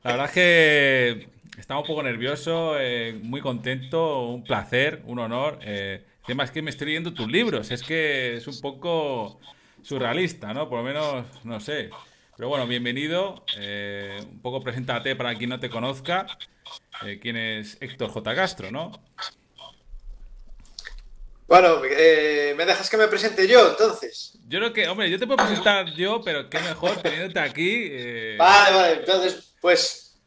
La verdad es que estaba un poco nervioso, muy contento, un placer, un honor. Encima es que me estoy leyendo tus libros, es que es un poco surrealista, ¿no? Por lo menos, no sé. Pero bueno, bienvenido. Un poco preséntate para quien no te conozca. ¿Quién es Héctor J. Castro, no? Bueno, ¿me dejas que me presente yo entonces? Yo creo que, hombre, yo te puedo presentar yo, pero qué mejor teniéndote aquí. Vale, vale, entonces, pues,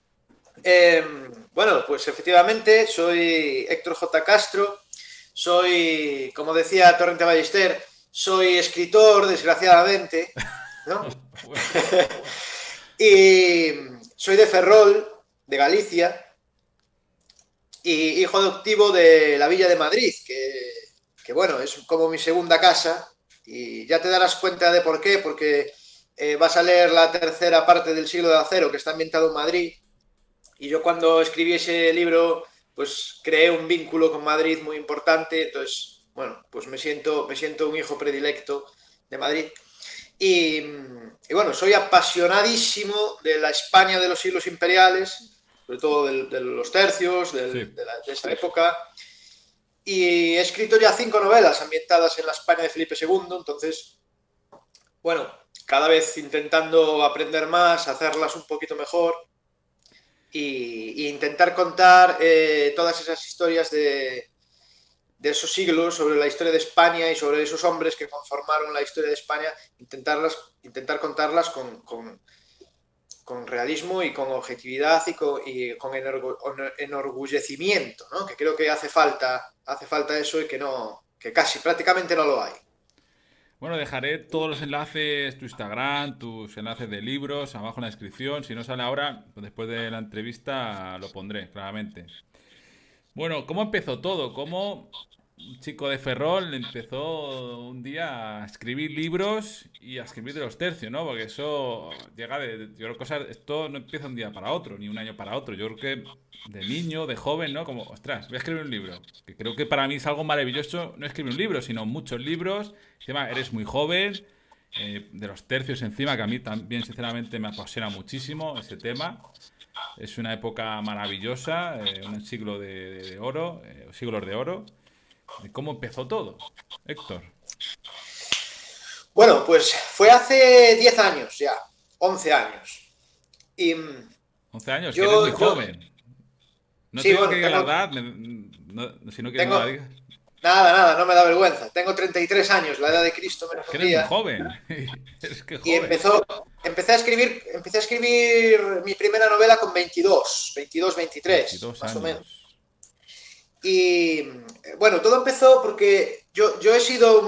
eh, bueno, pues efectivamente soy Héctor J. Castro, soy, como decía Torrente Ballester, soy escritor, desgraciadamente, ¿no? Bueno, Y soy de Ferrol, de Galicia, y hijo adoptivo de la Villa de Madrid, que bueno, es como mi segunda casa, y ya te darás cuenta de por qué, porque vas a leer la tercera parte del Siglo de Acero, que está ambientado en Madrid, y yo cuando escribí ese libro, pues creé un vínculo con Madrid muy importante, entonces, bueno, pues me siento un hijo predilecto de Madrid. Y bueno, soy apasionadísimo de la España de los siglos imperiales, sobre todo de los tercios, sí. de esa época. Y he escrito ya 5 novelas ambientadas en la España de Felipe II, entonces, bueno, cada vez intentando aprender más, hacerlas un poquito mejor y intentar contar todas esas historias de esos siglos, sobre la historia de España y sobre esos hombres que conformaron la historia de España, intentar contarlas con realismo y con objetividad y con enorgullecimiento, ¿no? Que creo que hace falta eso y que casi prácticamente no lo hay. Bueno, dejaré todos los enlaces, tu Instagram, tus enlaces de libros, abajo en la descripción. Si no sale ahora, pues después de la entrevista lo pondré, claramente. Bueno, ¿cómo empezó todo? ¿Cómo un chico de Ferrol empezó un día a escribir libros y a escribir de los tercios, ¿no? Porque eso llega yo creo que esto no empieza un día para otro, ni un año para otro. Yo creo que de niño, de joven, ¿no? Como, ostras, voy a escribir un libro. Que creo que para mí es algo maravilloso no escribir un libro, sino muchos libros. Encima, eres muy joven, de los tercios encima, que a mí también, sinceramente, me apasiona muchísimo ese tema. Es una época maravillosa, un siglo de oro, siglos de oro. ¿Cómo empezó todo, Héctor? Bueno, pues fue hace 10 años ya, 11 años. Y 11 años, que eres muy yo, joven. No te sí, digo que bueno, diga la edad, si no quieres no la tengo, digas. nada, nada, no me da vergüenza. Tengo 33 años, la edad de Cristo menos Que un eres muy día. joven. Eres que Y joven. empecé a escribir mi primera novela con 22, 23, 22 más o menos. años. Y bueno, todo empezó porque yo he sido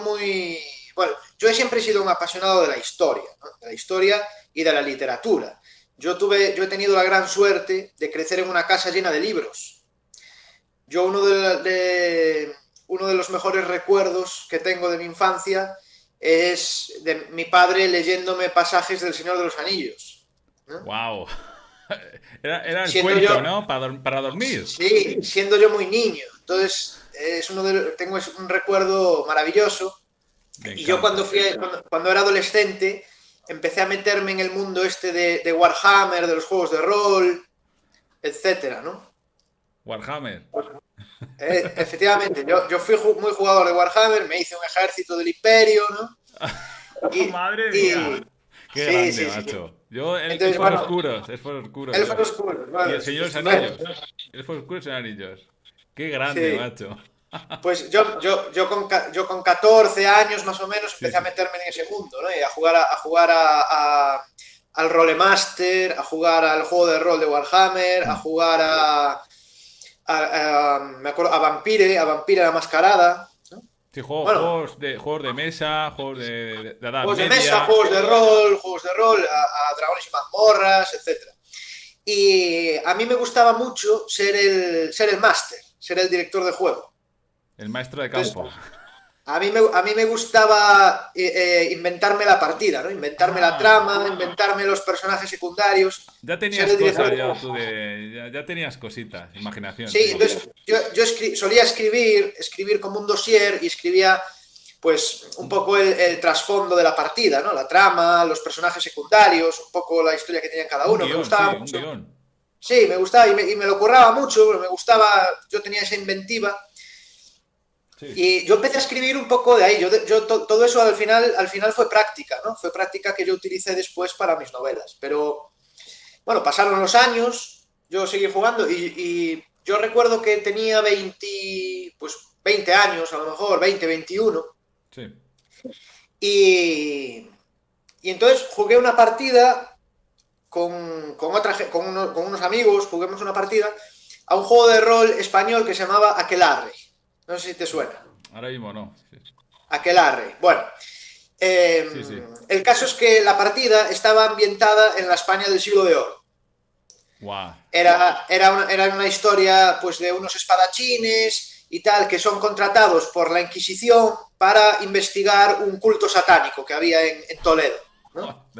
bueno, yo siempre he sido un apasionado de la historia, ¿no? De la historia y de la literatura. Yo he tenido la gran suerte de crecer en una casa llena de libros. Yo uno de los mejores recuerdos que tengo de mi infancia es de mi padre leyéndome pasajes del Señor de los Anillos, ¿no? ¡Wow! Era el Siendo cuento, yo, ¿no? Para dormir. sí, siendo yo muy niño. Entonces, tengo un recuerdo maravilloso. Me Y yo encanta. cuando era adolescente empecé a meterme en el mundo este de Warhammer, de los juegos de rol, etcétera, ¿no? Warhammer. Efectivamente, yo fui muy jugador de Warhammer, me hice un ejército del Imperio, ¿no? Y, Madre y mía. Qué sí, grande, sí, sí. macho. Yo, Entonces, elfos bueno, oscuros, elfos oscuros Elfos yo. Oscuros, Y bueno, el Señor de los estupendo. Anillos. Elfos oscuros y anillos. Qué grande, Sí, macho. pues yo con 14 años más o menos Sí, empecé a sí. meterme en ese mundo, ¿no? Y a jugar al Rolemaster, a jugar al juego de rol de Warhammer, a Hmm. jugar me acuerdo, a Vampire la Mascarada, ¿no? Sí, Bueno, juegos de mesa, juegos de Edad juegos de mesa, Media. juegos de rol, a Dragones y Mazmorras, etcétera. Y a mí me gustaba mucho ser el máster, ser el director de juego. El maestro de Entonces, campo. a mí me gustaba inventarme la partida, ¿no? Inventarme la Ah, trama, inventarme los personajes secundarios, ya ser tenías el director cosas de ya juego. tú ya tenías cositas, imaginación, Sí, sí. entonces yo solía escribir como un dossier y escribía pues un poco el trasfondo de la partida, ¿no? La trama, los personajes secundarios, un poco la historia que tenían cada Un uno. Me guión, gustaba sí, un mucho. guión. Sí, me gustaba y me lo curraba mucho, me gustaba, yo tenía esa inventiva. Sí, Y yo empecé a escribir un poco de ahí. Todo eso al final fue práctica, ¿no? Fue práctica que yo utilicé después para mis novelas. Pero bueno, pasaron los años, yo seguí jugando y yo recuerdo que tenía 20, pues 20 años, a lo mejor 20, 21. sí. Y, y entonces jugué una partida con unos amigos, juguemos una partida a un juego de rol español que se llamaba Aquelarre. No sé si te suena. Ahora mismo no. Sí, Aquelarre. Bueno, sí. Sí. el caso es que la partida estaba ambientada en la España del siglo de oro. Guau. Era una historia pues de unos espadachines y tal que son contratados por la Inquisición para investigar un culto satánico que había en Toledo, ¿no?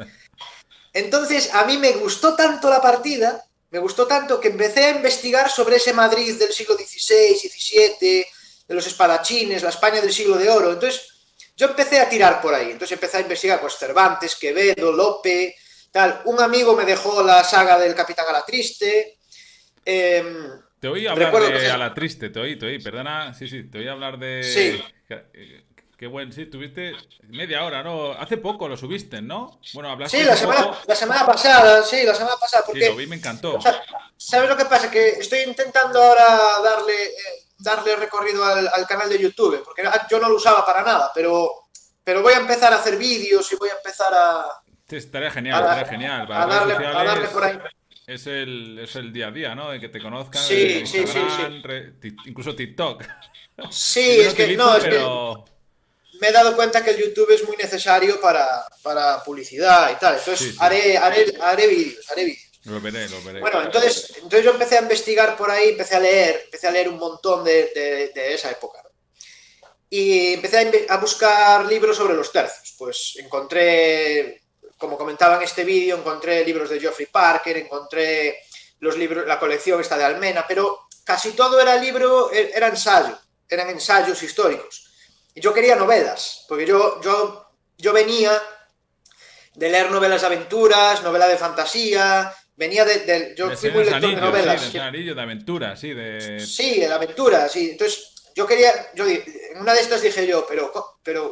Entonces a mí me gustó tanto la partida, me gustó tanto que empecé a investigar sobre ese Madrid del siglo XVI, XVII, de los espadachines, la España del siglo de oro. Entonces yo empecé a tirar por ahí, entonces empecé a investigar pues Cervantes, Quevedo, Lope, tal. Un amigo me dejó la saga del Capitán Alatriste. Eh, Te oí hablar recuerdo de que... Alatriste, te oí, perdona. Sí, sí, te oí hablar Sí, de... Qué buen, sí, tuviste media hora, ¿no? Hace poco lo subiste, ¿no? Bueno, sí, hablasteis un poco. la semana pasada, sí, la semana pasada, Sí, lo porque, vi, me encantó. ¿sabes lo que pasa? Que estoy intentando ahora darle recorrido al canal de YouTube, porque yo no lo usaba para nada, pero voy a empezar a hacer vídeos y voy a empezar Sí, estaría genial, estaría a, genial. Para redes a darle por sociales ahí. es el día a día, ¿no? De que te conozcan, Sí, sí, sí, sí. Instagram, incluso TikTok. Que Sí, yo no es que, no, utilizo, es que pero... me he dado cuenta que el YouTube es muy necesario para publicidad y tal. Sí, Entonces sí. haré vídeos, haré vídeos. Lo veré, lo veré. Bueno, entonces yo empecé a investigar por ahí, empecé a leer un montón de esa época, ¿no? Y empecé a buscar libros sobre los tercios. Pues encontré, como comentaba en este vídeo, encontré libros de Geoffrey Parker, encontré los libros, la colección esta de Almena, pero casi todo eran ensayos históricos. Y yo quería novelas, porque yo venía de leer novelas de aventuras, novela de fantasía, yo De fui muy Señor lector de Anillo, sí, de novelas. Señor Anillo, de aventura, sí, de... Sí, de aventuras, sí. Entonces, en una de estas dije yo, pero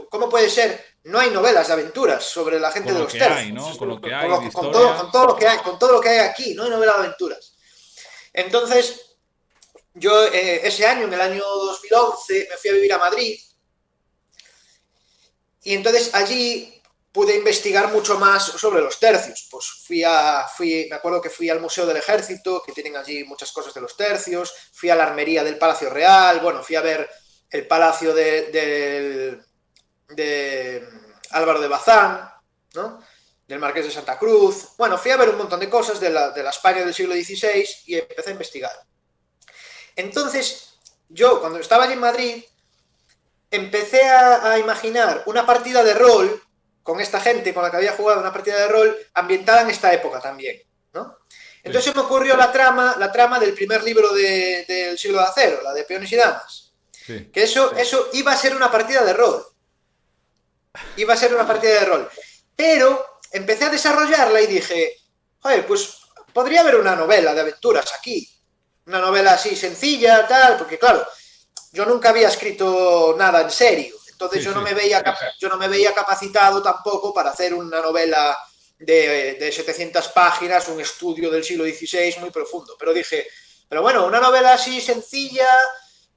¿cómo puede ser? No hay novelas de aventuras sobre la gente Con de lo los que hay, tercios, ¿no? Con lo que hay de historia. con todo lo que hay aquí, no hay novela de aventuras. Entonces, yo ese año, en el año 2011, me fui a vivir a Madrid y entonces allí pude investigar mucho más sobre los tercios. Pues me acuerdo que fui al Museo del Ejército, que tienen allí muchas cosas de los tercios, fui a la armería del Palacio Real, bueno, fui a ver el palacio de Álvaro de Bazán, ¿no? Del Marqués de Santa Cruz. Bueno, fui a ver un montón de cosas de la España del siglo XVI y empecé a investigar. Entonces, yo cuando estaba allí en Madrid, empecé a imaginar una partida de rol con esta gente con la que había jugado una partida de rol ambientada en esta época también, ¿no? Sí, Entonces me ocurrió la trama del primer libro del siglo de acero, la de Peones y Damas, sí. que eso iba a ser una partida de rol, iba a ser una partida de rol, pero empecé a desarrollarla y dije, joder, pues podría haber una novela de aventuras aquí, una novela así sencilla, tal, porque claro, yo nunca había escrito nada en serio, entonces Sí, sí. yo no me veía capacitado tampoco para hacer una novela de 700 páginas, un estudio del siglo XVI muy profundo, pero dije, pero bueno, una novela así sencilla,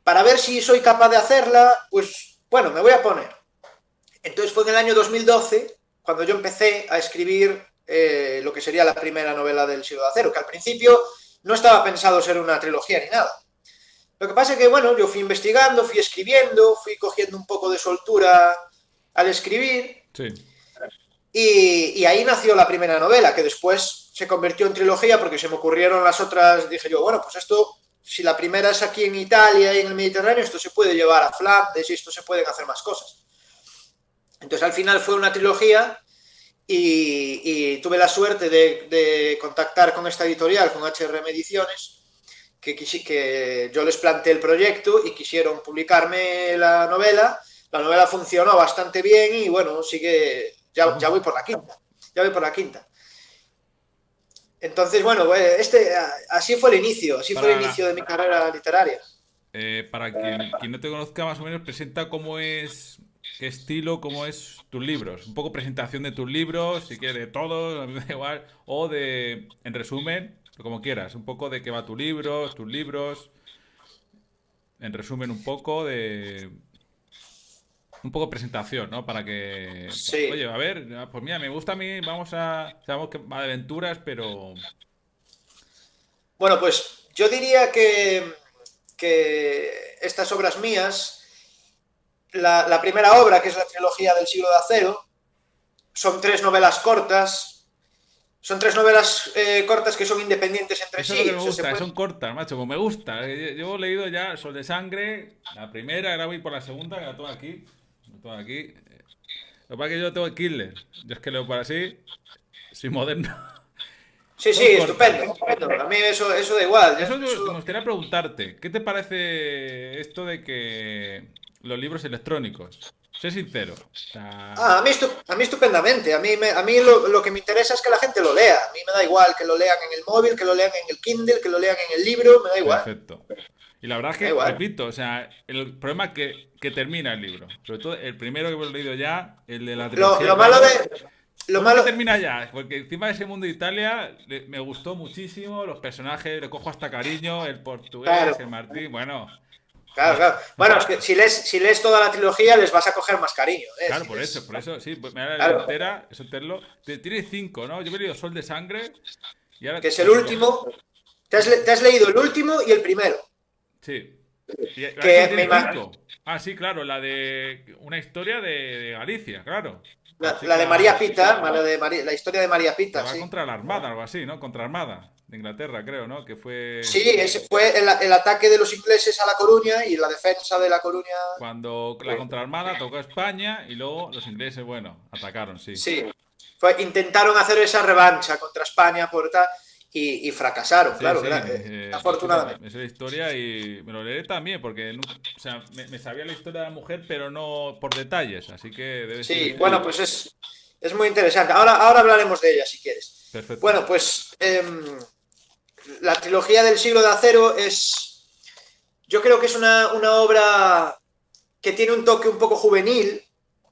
para ver si soy capaz de hacerla, pues bueno, me voy a poner. Entonces fue en el año 2012 cuando yo empecé a escribir lo que sería la primera novela del siglo de acero, que al principio no estaba pensado ser una trilogía ni nada. Lo que pasa es que, bueno, yo fui investigando, fui escribiendo, fui cogiendo un poco de soltura al escribir Sí. y ahí nació la primera novela, que después se convirtió en trilogía porque se me ocurrieron las otras, dije yo, bueno, pues esto, si la primera es aquí en Italia y en el Mediterráneo, esto se puede llevar a Flandes y esto se pueden hacer más cosas. Entonces al final fue una trilogía y tuve la suerte de contactar con esta editorial, con HRM Ediciones, que yo les planteé el proyecto y quisieron publicarme la novela. La novela funcionó bastante bien y bueno, sigue, ya voy por la quinta. Ya voy por la quinta. Entonces, bueno, así fue el inicio, así fue el Para, inicio de mi carrera literaria. para quien no te conozca más o menos, presenta cómo es, qué estilo, cómo es tus libros. Un poco presentación de tus libros, si quieres de todos, a mí me da igual. O de, en resumen, como quieras, un poco de qué va tu libro, tus libros. En resumen, un poco de... Un poco de presentación, ¿no? Para que... Sí. Oye, a ver, pues mira, me gusta a mí, vamos a... Sabemos que va de aventuras, pero... Bueno, pues yo diría que estas obras mías, la primera obra, que es la trilogía del siglo de acero, son tres novelas cortas. Son tres novelas cortas que son independientes entre Eso es lo que sí. me O sea, gusta, son cortas, macho, como me gusta. Yo he leído ya Sol de Sangre, la primera, ahora voy por la segunda, que la tengo aquí. La tengo aquí. Lo que pasa es que yo tengo Killer. Yo es que leo para así, soy moderno. sí, sí, Son estupendo, cortas. estupendo. A mí eso da igual. Eso es lo que me gustaría preguntarte. ¿Qué te parece esto de que los libros electrónicos? Sé sincero. O sea, a mí estupendamente. A mí lo que me interesa es que la gente lo lea. A mí me da igual que lo lean en el móvil, que lo lean en el Kindle, que lo lean en el libro, me da igual. perfecto. Y la verdad es Me da que, igual. repito, o sea, el problema es que termina el libro. Sobre todo el primero que hemos leído ya, el de la Lo, trilogía, lo malo claro. de. Lo ¿Cómo que malo. termina ya? Porque encima de ese mundo de Italia me gustó muchísimo, los personajes, le cojo hasta cariño, el portugués, Claro, el Martín, bueno, claro, claro. Bueno, es que si lees toda la trilogía les vas a coger más cariño, ¿eh? claro, por eso, sí, pues me la he leído Claro, entera, eso enterlo. Tiene cinco, ¿no? Yo me he leído Sol de Sangre y ahora que es el la trilogía. último. Te has leído el último y el primero. Sí. Y ahora solo Que me tiene imagino. cinco. Ah, sí, claro, la de una historia de Galicia, claro. La La de María chica Pita, la historia de María que Pita, va sí. contra la Armada, algo así, ¿no? Contra Armada de Inglaterra, creo, ¿no? Que fue Sí, ese fue el ataque de los ingleses a La Coruña y la defensa de La Coruña. cuando la contraarmada tocó a España y luego los ingleses, bueno, atacaron, sí. Sí, intentaron hacer esa revancha contra España y fracasaron, Sí, claro, sí, afortunadamente. me sé la historia y me lo leeré también porque o sea, me sabía la historia de la mujer, pero no por detalles, así que debe ser Sí, esto bueno, pues es muy interesante. Ahora hablaremos de ella si quieres. perfecto. Bueno, pues la trilogía del siglo de acero yo creo que es una obra que tiene un toque un poco juvenil,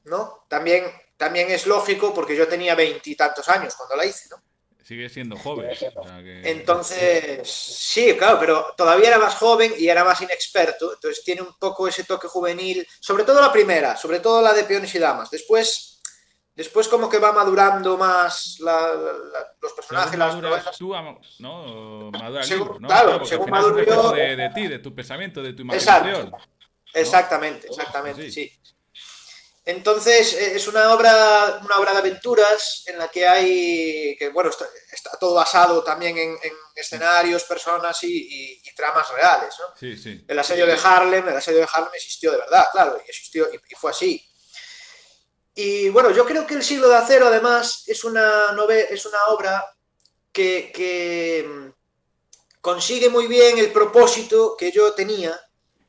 ¿no? También es lógico porque yo tenía veintitantos años cuando la hice, ¿no? Sigue siendo joven, o sea que Entonces, sí, claro, pero todavía era más joven y era más inexperto, entonces tiene un poco ese toque juvenil, sobre todo la primera, sobre todo la de Peones y Damas. Después como que va madurando más los según personajes, las maduras novelas. tú, ¿no? Madura el libro, ¿no? Claro, Claro, porque al según final es un maduro reflejo yo. de ti, de tu pensamiento, de tu Exacto, imaginación, ¿no? exactamente, Es exactamente, así. sí. Entonces, es una obra de aventuras en la que bueno, está todo basado también en escenarios, personas y tramas reales, ¿no? Sí, sí. El asedio de Harlem existió de verdad, claro, y existió y fue así. Y bueno, yo creo que El siglo de acero, además, es una obra que consigue muy bien el propósito que yo tenía,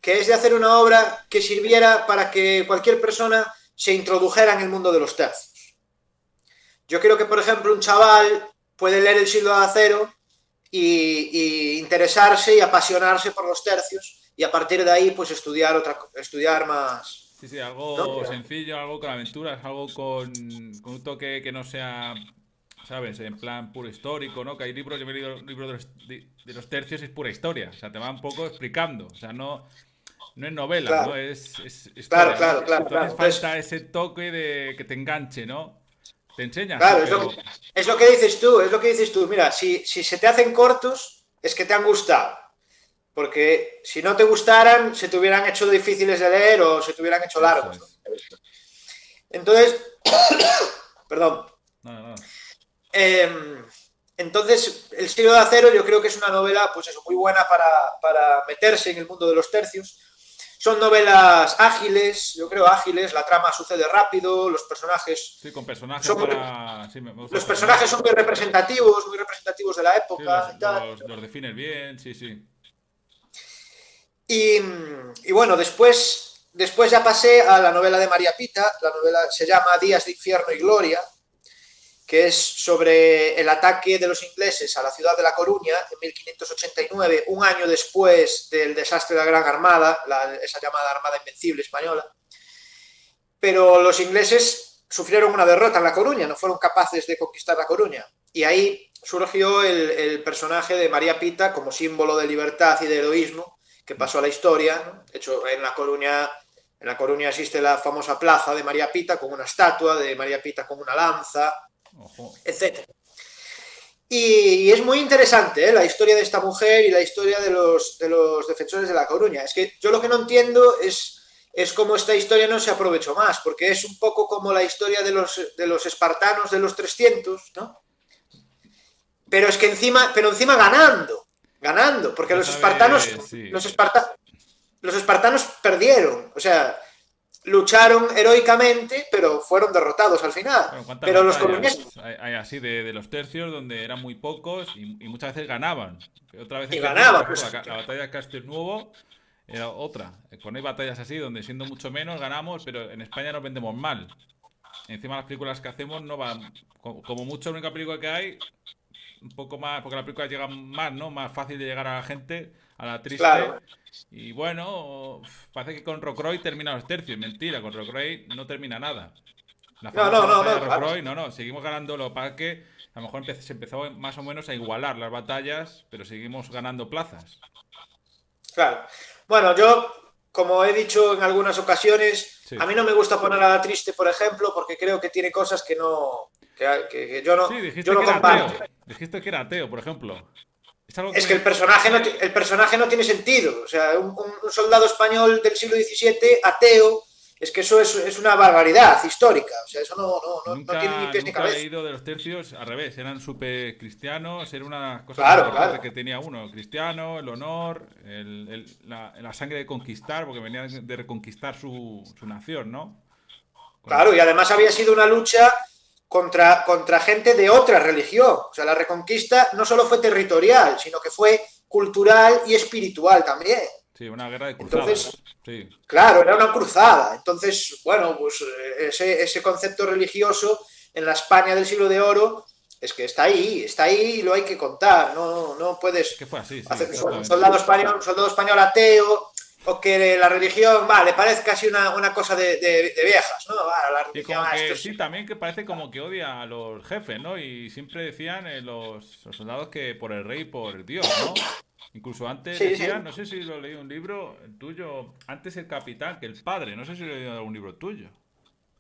que es de hacer una obra que sirviera para que cualquier persona se introdujera en el mundo de los tercios. Yo creo que, por ejemplo, un chaval puede leer El siglo de acero y interesarse y apasionarse por los tercios y a partir de ahí pues estudiar más, Sí, sí, ¿no? algo sencillo, algo con aventuras, algo con un toque que no sea, ¿sabes? En plan puro histórico, ¿no? Que hay libros, yo me he leído libros de los tercios y es pura historia. O sea, te va un poco explicando. O sea, no es novela, ¿no? Claro, Es claro, historia, claro, ¿no? claro, claro. Entonces Entonces, falta ese toque de que te enganche, ¿no? Te enseña, sí, claro, pero... es lo que dices tú, es lo que dices tú. Mira, si se te hacen cortos, es que te han gustado. Porque si no te gustaran, se te hubieran hecho difíciles de leer o se te hubieran hecho Eso largos, ¿no? es. Entonces, perdón. No, no, no. Eh, entonces, El siglo de acero yo creo que es una novela, pues eso, muy buena para meterse en el mundo de los tercios. Son novelas ágiles, yo creo ágiles, la trama sucede rápido, los personajes Sí, con personajes son, para... Sí, me gustan los los personajes. personajes son muy representativos de la Sí, época y tal. los defines bien, sí, sí. Y, y bueno, después ya pasé a la novela de María Pita, la novela se llama Días de Infierno y Gloria, que es sobre el ataque de los ingleses a la ciudad de La Coruña en 1589, un año después del desastre de la Gran Armada, esa llamada Armada Invencible española. Pero los ingleses sufrieron una derrota en La Coruña, no fueron capaces de conquistar La Coruña. Y ahí surgió el personaje de María Pita como símbolo de libertad y de heroísmo que pasó a la historia, ¿no? De hecho, en La Coruña existe la famosa plaza de María Pita con una estatua de María Pita con una lanza, etc. Y es muy interesante, la historia de esta mujer y la historia de los defensores de La Coruña. Es que yo lo que no entiendo es cómo esta historia no se aprovechó más, porque es un poco como la historia de los espartanos de los 300, ¿no? Pero es que encima ganando, porque los espartanos perdieron, o sea, lucharon heroicamente, pero fueron derrotados al final. Bueno, pero los coruñeses hay así de los tercios donde eran muy pocos y muchas veces ganaban. Otra vez ganaban. por ejemplo, la batalla de Castelnuovo era otra. Con hay batallas así donde siendo mucho menos ganamos, pero en España nos vendemos mal. Encima las películas que hacemos no van, como mucho la única película que hay, un poco más, porque las películas llegan más, ¿no? Más fácil de llegar a la gente, a la triste. Claro. Y bueno, parece que con Rocroi termina los tercios. Mentira, con Rocroi no termina nada. La famosa batalla de Rocroi, no, seguimos ganando. Lo que pasa es que a lo mejor se empezó más o menos a igualar las batallas, pero seguimos ganando plazas. Claro. Bueno, yo, como he dicho en algunas ocasiones, Sí. a mí no me gusta poner a la triste, por ejemplo, porque creo que tiene cosas que no. Que yo no, Sí, dijiste yo no que era comparto. ateo. Dijiste que era ateo, por ejemplo. Es algo Es que el personaje no tiene sentido. O sea, un soldado español del siglo XVII, ateo, es que eso es una barbaridad histórica. O sea, eso no tiene ni pies ni Nunca he cabeza. leído de los tercios al revés, eran súper cristianos, era una cosa muy Claro, importante claro. que tenía uno, el cristiano, el honor, la sangre de conquistar, porque venían de reconquistar su nación, ¿no? Con Claro, el- y además había sido una lucha contra gente de otra religión. O sea, la reconquista no solo fue territorial, sino que fue cultural y espiritual también. sí, una guerra de Entonces, cruzadas, sí. claro, era una cruzada. Entonces, bueno, pues ese concepto religioso en la España del siglo de oro es que está ahí y lo hay que contar. No Es que puedes fue así, sí, hacer un exactamente. soldado español ateo o que la religión, le parezca así una cosa de viejas, ¿no? La Y religión, como esto que es. sí, también que parece como que odia a los jefes, ¿no? Y siempre decían los soldados que por el rey y por Dios, ¿no? Incluso antes Sí, sí. decían, no sé si lo leí en un libro el tuyo, antes el capitán que el padre, no sé si lo he leído en algún libro tuyo,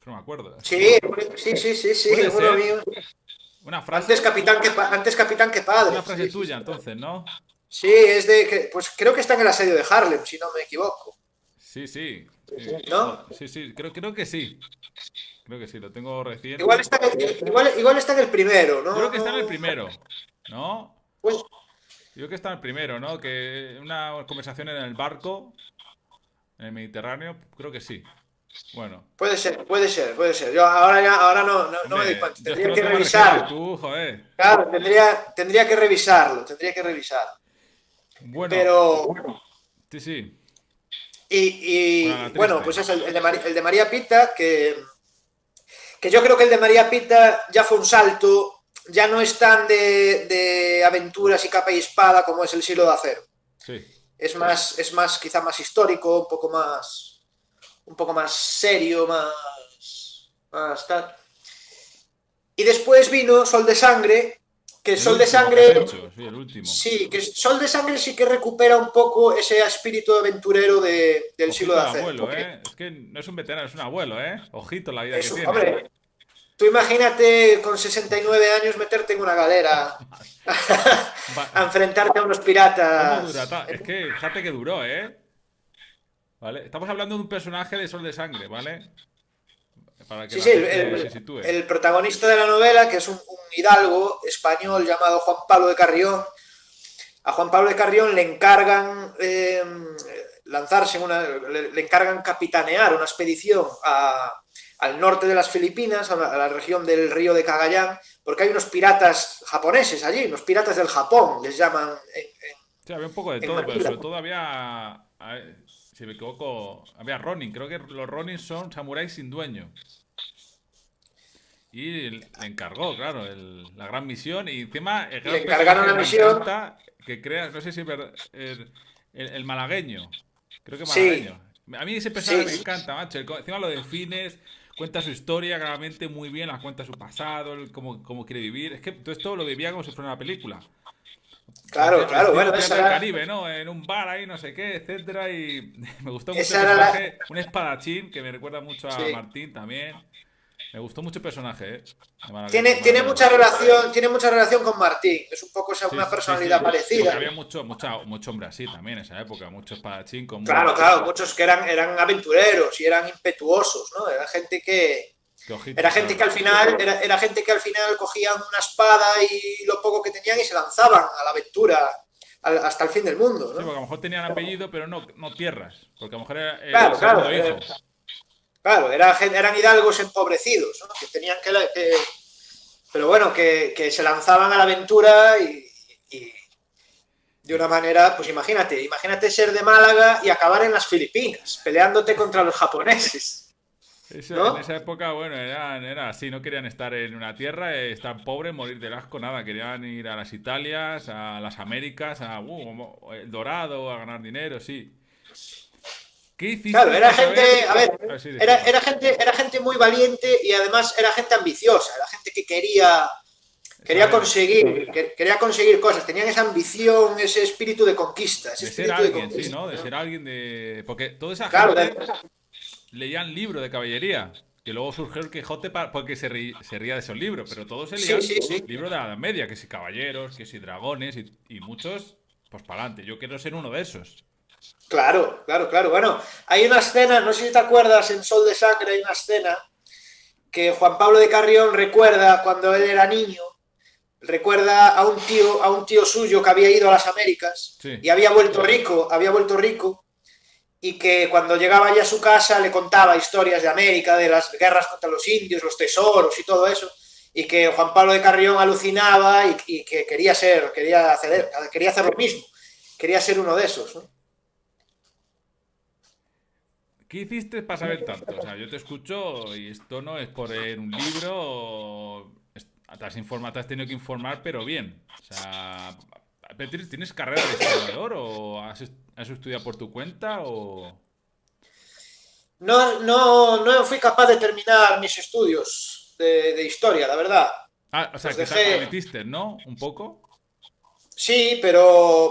no me acuerdo. Sí, sí, Puede uno ser mío. una Antes frase, capitán que es padre. una frase tuya entonces, ¿no? Sí, es pues creo que está en el asedio de Harlem, si no me equivoco. Sí, sí. ¿No? Sí, sí, creo que sí. Creo que sí, lo tengo Igual reciente. está, igual está en el primero, Yo creo ¿no? que está en el No. primero, ¿no? Pues, Yo creo que está en el primero, ¿no? Que una conversación en el barco, en el Mediterráneo, creo que sí. Bueno, puede ser. Yo ahora no me doy hombre, cuenta. yo es que Tendría lo que tengo más reciente, revisarlo. tú, joder. Claro, tendría que revisarlo, tendría que revisarlo. Bueno, Pero, sí, sí. Bueno, la bueno, triste. pues es el de María Pita, que yo creo que el de María Pita ya fue un salto, ya no es tan de aventuras y capa y espada como es el siglo de acero. Sí. Es más, quizá más histórico, un poco más serio, más tal. Y después vino Sol de Sangre, que El Sol de último que has Sangre, hecho, sí, el último. sí, que Sol de Sangre sí que recupera un poco ese espíritu aventurero del siglo Ojito de el acero. abuelo, ¿eh? Es que no es un veterano, es un abuelo, ¿eh? Ojito la vida que tiene. Hombre, tú imagínate con 69 años meterte en una galera a Va- enfrentarte a unos ¿Cómo dura? piratas. Es que fíjate que duró, ¿eh? ¿Vale? Estamos hablando de un personaje de Sol de Sangre, ¿vale? Para que Sí, la sí, gente se sitúe. el protagonista de la novela, que es un hidalgo español llamado Juan Pablo de Carrión, a Juan Pablo de Carrión le encargan lanzarse le encargan capitanear una expedición al norte de las Filipinas, a la región del río de Cagayán, porque hay unos piratas japoneses allí, unos piratas del Japón, les llaman Sí, había un poco de en todo, pero Manila. sobre todo si me equivoco, había Ronin. Creo que los Ronin son samuráis sin dueño. y le encargó, claro, la gran misión. Y encima, el Le gran encargaron personaje la me misión. encanta que creas, no sé si es verdad, el malagueño. Creo que Sí, malagueño. A mí ese personaje sí, me encanta, macho. Encima lo defines, cuenta su historia claramente muy bien, la cuenta su pasado, cómo quiere vivir. Es que todo esto lo vivía como si fuera una película. claro, Al claro. estilo Bueno, Pirata del Caribe, ¿no? En un bar ahí, no sé qué, etcétera. Y me gustó mucho el esa era la. personaje. Un espadachín que me recuerda mucho a Sí. Martín también. Me gustó mucho el personaje, ¿eh? Tiene Malagueño. mucha relación con Martín. Es un poco Sí, una sí, personalidad sí. Porque parecida. había mucho hombre así también en esa época. Mucho espadachín con Claro, claro, muchos que eran aventureros y eran impetuosos, ¿no? Qué Era ojito, gente claro. que al final, era gente que al final cogían una espada y lo poco que tenían y se lanzaban a la aventura hasta el fin del mundo, Sí, porque ¿no? a lo mejor tenían apellido, pero no tierras. Porque a lo mejor era el Claro, claro, segundo hijo. claro, eran hidalgos empobrecidos, ¿no? Que tenían pero bueno, que se lanzaban a la aventura y de una manera, pues imagínate ser de Málaga y acabar en las Filipinas, peleándote contra los japoneses, En ¿no? esa época, bueno, era así, no querían estar en una tierra, estar pobres, morir del asco, nada, querían ir a las Italias, a las Américas, el Dorado, a ganar dinero, sí. ¿Qué Claro, hiciste era para gente, saber? a ver, A ver, sí, disculpa. era gente muy valiente y además era gente ambiciosa, era gente que Saber, quería conseguir cosas, tenían esa ambición, ese espíritu de conquista, ese de ser espíritu de alguien, sí, conquista. ¿no? De ser alguien de... Porque toda esa Claro, gente leían libros de caballería, que luego surgió el Quijote porque se ría de esos libros, pero todos se sí, leían sí, sí. libros de la Edad Media, que si caballeros, que si dragones y muchos, pues para adelante. Yo quiero ser uno de esos. Claro, claro, claro. Bueno, hay una escena, no sé si te acuerdas, en Sol de Sangre hay una escena que Juan Pablo de Carrión recuerda cuando él era niño, recuerda a un tío suyo que había ido a las Américas Sí. y había vuelto rico y que cuando llegaba ya a su casa le contaba historias de América, de las guerras contra los indios, los tesoros y todo eso, y que Juan Pablo de Carrión alucinaba y que quería hacer lo mismo, quería ser uno de esos, ¿no? ¿Qué hiciste para saber tanto? O sea, yo te escucho y esto no es por un libro. Te has tenido que informar, pero bien. O sea, ¿tienes carrera de historiador o has estudiado por tu cuenta o...? No fui capaz de terminar mis estudios de historia, la verdad. Ah, o sea, Los quizá te dejé, metiste, ¿no? Un poco. sí,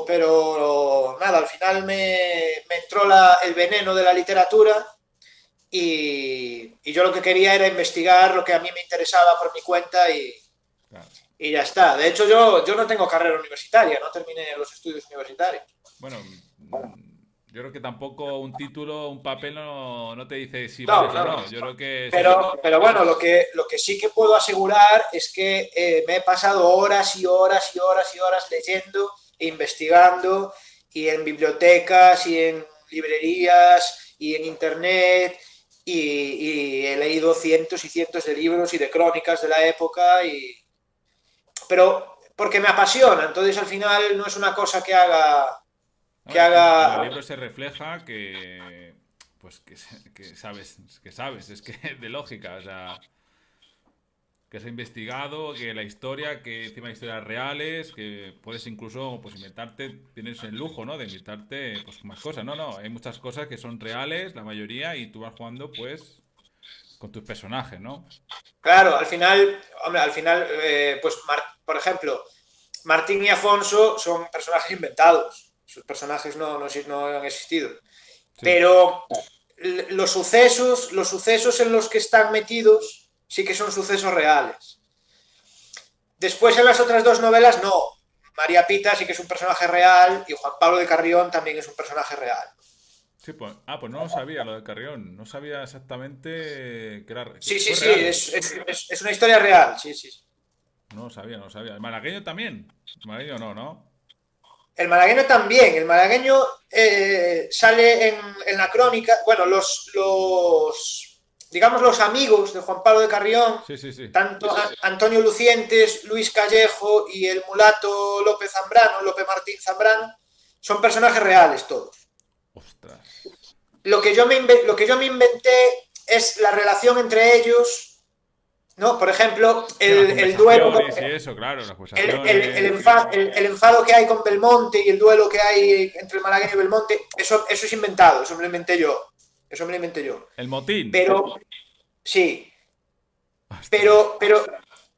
pero nada, al final me entró el veneno de la literatura y yo lo que quería era investigar lo que a mí me interesaba por mi cuenta Claro. y ya está. De hecho, yo no tengo carrera universitaria, no terminé los estudios universitarios. Bueno, yo creo que tampoco un título, un papel no te dice si No, vales o no. no. Yo creo que eso es... Pero bueno, lo que sí que puedo asegurar es que me he pasado horas y horas y horas y horas leyendo e investigando y en bibliotecas y en librerías y en internet y he leído cientos y cientos de libros y de crónicas de la época pero porque me apasiona, entonces al final no es una cosa No, que en los haga. libros se refleja que, pues que sabes, es que de lógica, o sea, que has investigado, que la historia, que encima hay historias reales, que puedes incluso, pues inventarte, tienes el lujo, ¿no? De inventarte, pues más cosas, no, hay muchas cosas que son reales, la mayoría, y tú vas jugando, pues, con tus personajes, ¿no? Claro, al final, hombre, pues por ejemplo, Martín y Afonso son personajes inventados. Sus personajes no han existido. Sí. Pero los sucesos en los que están metidos sí que son sucesos reales. Después en las otras dos novelas no. María Pita sí que es un personaje real y Juan Pablo de Carrión también es un personaje real. Sí, pues no lo sabía lo de Carrión, no sabía exactamente que Sí, sí, fue sí, real. es una historia real, sí, sí. No lo sabía. ¿El malagueño también? El malagueño no. El malagueño también. El malagueño sale en la crónica. Bueno, digamos, los amigos de Juan Pablo de Carrión, Sí, sí, sí. tanto Antonio Lucientes, Luis Callejo y el mulato López Zambrano, López Martín Zambrano, son personajes reales todos. Ostras. Lo que yo me inventé es la relación entre ellos ¿no? Por ejemplo, Sí, las el duelo, conversaciones y eso, claro, las conversaciones. el enfado que hay con Belmonte y el duelo que hay entre el malagueño y Belmonte, eso es inventado, eso me lo inventé yo. Eso me lo inventé yo. El motín. Pero, sí, Ostras. pero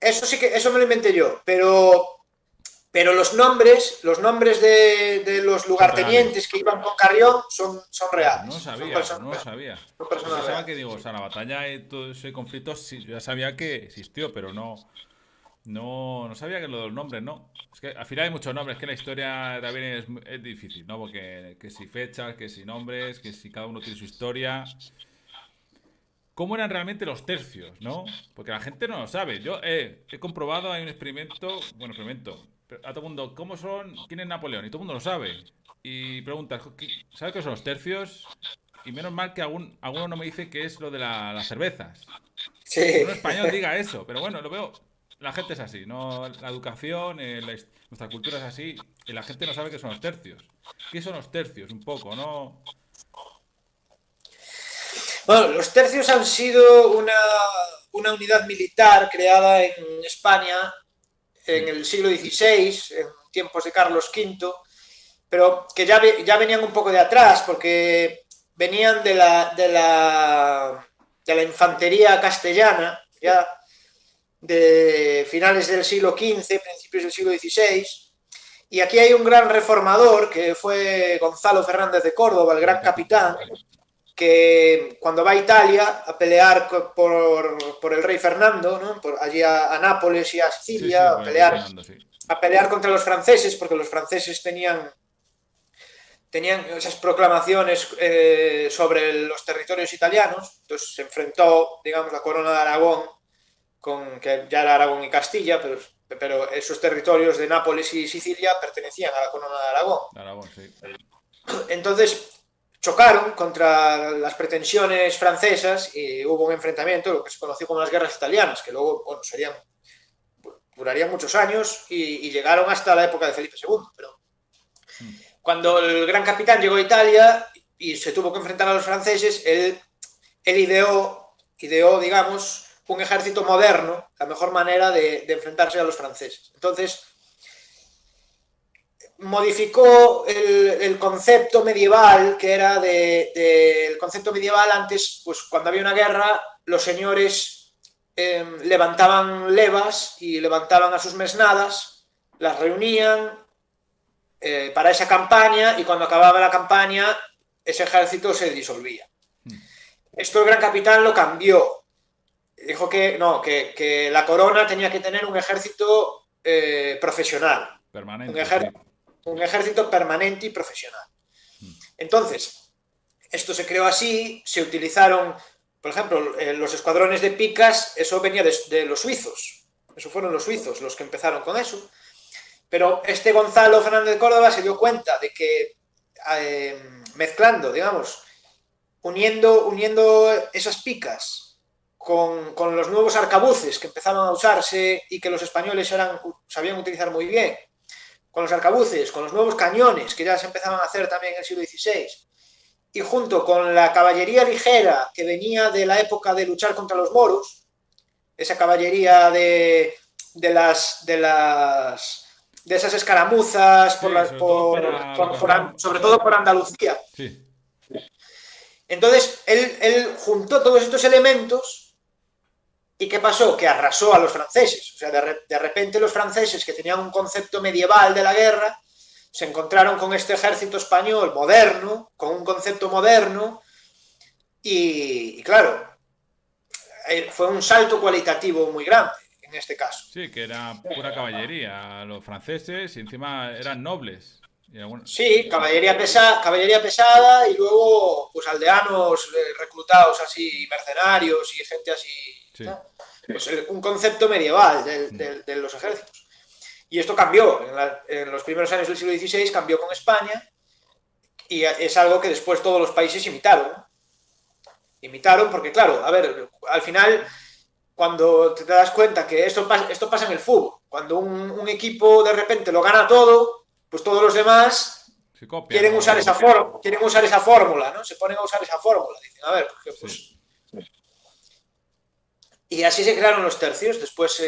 eso sí que, eso me lo inventé yo. Pero los nombres de los Son reales. lugartenientes que iban con Carrión son Ah, pues no lo reales. sabía, pues no lo sabía. Son Yo personas pensaba que, reales. digo, o sea, la batalla y todo ese conflicto sí, yo ya sabía que existió, pero no sabía que lo de los nombres, ¿no? Es que al final hay muchos nombres, que la historia también es difícil, ¿no? Porque que si fechas, que si nombres, que si cada uno tiene su historia. ¿Cómo eran realmente los tercios, no? Porque la gente no lo sabe. Yo he comprobado, hay un experimento, bueno, experimento, a todo el mundo, ¿cómo son? ¿Quién es Napoleón? Y todo el mundo lo sabe. Y preguntas, ¿sabes qué son los tercios? Y menos mal que alguno no me dice que es lo de las cervezas. Que Sí. un español diga eso, pero bueno, lo veo. La gente es así, ¿no? La educación, nuestra cultura es así, y la gente no sabe qué son los tercios. ¿Qué son los tercios? Un poco, ¿no? Bueno, los tercios han sido una unidad militar creada en España en Sí, el siglo XVI, en tiempos de Carlos V, pero que ya venían un poco de atrás, porque venían de la infantería castellana, ya de finales del siglo XV, principios del siglo XVI. Y aquí hay un gran reformador, que fue Gonzalo Fernández de Córdoba, el gran gran capitán, capitán, sí. que cuando va a Italia a pelear por el rey Fernando, ¿no? Allí a Nápoles y a Sí, sí, Sicilia, por el rey Fernando, sí. a pelear contra los franceses, porque los franceses tenían esas proclamaciones sobre los territorios italianos. Entonces se enfrentó, digamos, la corona de Aragón, que ya era Aragón y Castilla, pero esos territorios de Nápoles y Sicilia pertenecían a la corona de Aragón. De Aragón, sí. Entonces chocaron contra las pretensiones francesas y hubo un enfrentamiento, lo que se conoció como las guerras italianas, que luego, bueno, durarían muchos años y llegaron hasta la época de Felipe II. Pero Mm. cuando el gran capitán llegó a Italia y se tuvo que enfrentar a los franceses, él ideó, digamos, un ejército moderno, la mejor manera de enfrentarse a los franceses. Entonces, modificó el concepto medieval, que era el concepto medieval antes, pues cuando había una guerra, los señores levantaban levas y levantaban a sus mesnadas, las reunían para esa campaña, y cuando acababa la campaña, ese ejército se disolvía. Mm. Esto el gran capitán lo cambió. Dijo que no, que la corona tenía que tener un ejército profesional, un Permanente, sí. ejército, un ejército permanente y profesional. Mm. Entonces, esto se creó así, se utilizaron, por ejemplo, los escuadrones de picas, eso venía de los suizos, eso fueron los suizos los que empezaron con eso, pero este Gonzalo Fernández de Córdoba se dio cuenta de que mezclando, digamos, uniendo esas picas con los nuevos arcabuces que empezaban a usarse y que los españoles sabían utilizar muy bien, con los arcabuces, con los nuevos cañones que ya se empezaban a hacer también en el siglo XVI, y junto con la caballería ligera que venía de la época de luchar contra los moros, esa caballería de esas escaramuzas Sí, sobre todo para lo que hacían. sobre todo por Andalucía. Sí, Entonces, él juntó todos estos elementos. ¿Y qué pasó? Que arrasó a los franceses. O sea, de repente los franceses, que tenían un concepto medieval de la guerra, se encontraron con este ejército español moderno, con un concepto moderno, y claro, fue un salto cualitativo muy grande en este caso. sí, que era pura caballería. Los franceses y encima eran nobles. Y Sí, caballería pesada, y luego pues aldeanos reclutados así, mercenarios y gente así, sí. ¿no? Pues un concepto medieval Mm. de los ejércitos. Y esto cambió, en los primeros años del siglo XVI cambió con España, y es algo que después todos los países imitaron, ¿no? Imitaron porque, claro, a ver, al final, cuando te das cuenta que esto pasa en el fútbol, cuando un equipo de repente lo gana todo, pues todos los demás Se copian, quieren usar ¿no? esa fórmula, ¿no? Se ponen a usar esa fórmula. Dicen, a ver, Sí. Y así se crearon los tercios. Después,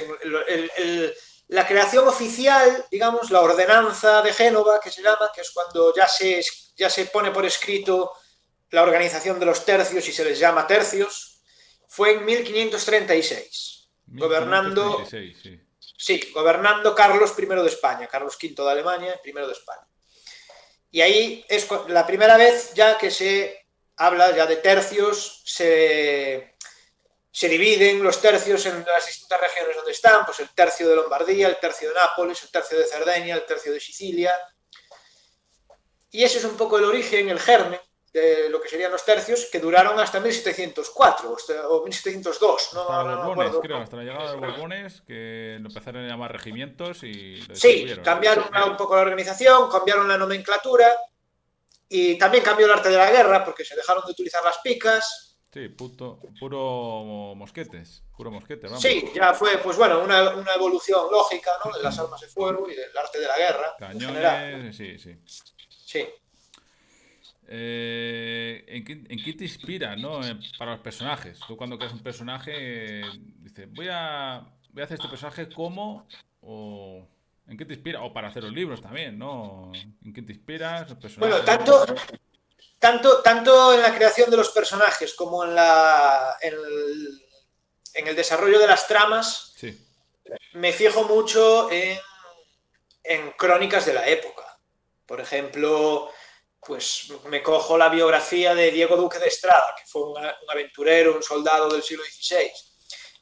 la creación oficial, digamos, la ordenanza de Génova, que se llama, que es cuando ya se pone por escrito la organización de los tercios y se les llama tercios, fue en 1536, gobernando, 1536, sí. sí, gobernando Carlos I de España, Carlos V de Alemania, I de España. Y ahí es la primera vez ya que se habla ya de tercios, se dividen los tercios en las distintas regiones donde están, pues el tercio de Lombardía, el tercio de Nápoles, el tercio de Cerdeña, el tercio de Sicilia. Y ese es un poco el origen, el germen de lo que serían los tercios, que duraron hasta 1704 o 1702, Hasta los no me Borbones, acuerdo. creo, hasta la llegada de los Borbones, que lo empezaron a llamar regimientos y lo Sí, distribuyeron. cambiaron un poco la organización, cambiaron la nomenclatura y también cambió el arte de la guerra porque se dejaron de utilizar las picas. Sí, puro mosquetes, puro mosquete, vamos. Sí, ya fue, pues bueno, una evolución lógica, ¿no? De las armas de fuego y del arte de la guerra en general. Cañones, sí, sí. Sí. ¿En qué te inspira, no? Para los personajes. Tú cuando creas un personaje, dices, voy a hacer este personaje como, o ¿en qué te inspira? O para hacer los libros también, ¿no? ¿En qué te inspiras? Los Bueno, personajes. tanto en la creación de los personajes como en el desarrollo de las tramas, Sí, me fijo mucho en crónicas de la época. Por ejemplo, pues me cojo la biografía de Diego Duque de Estrada, que fue un aventurero, un soldado del siglo XVI.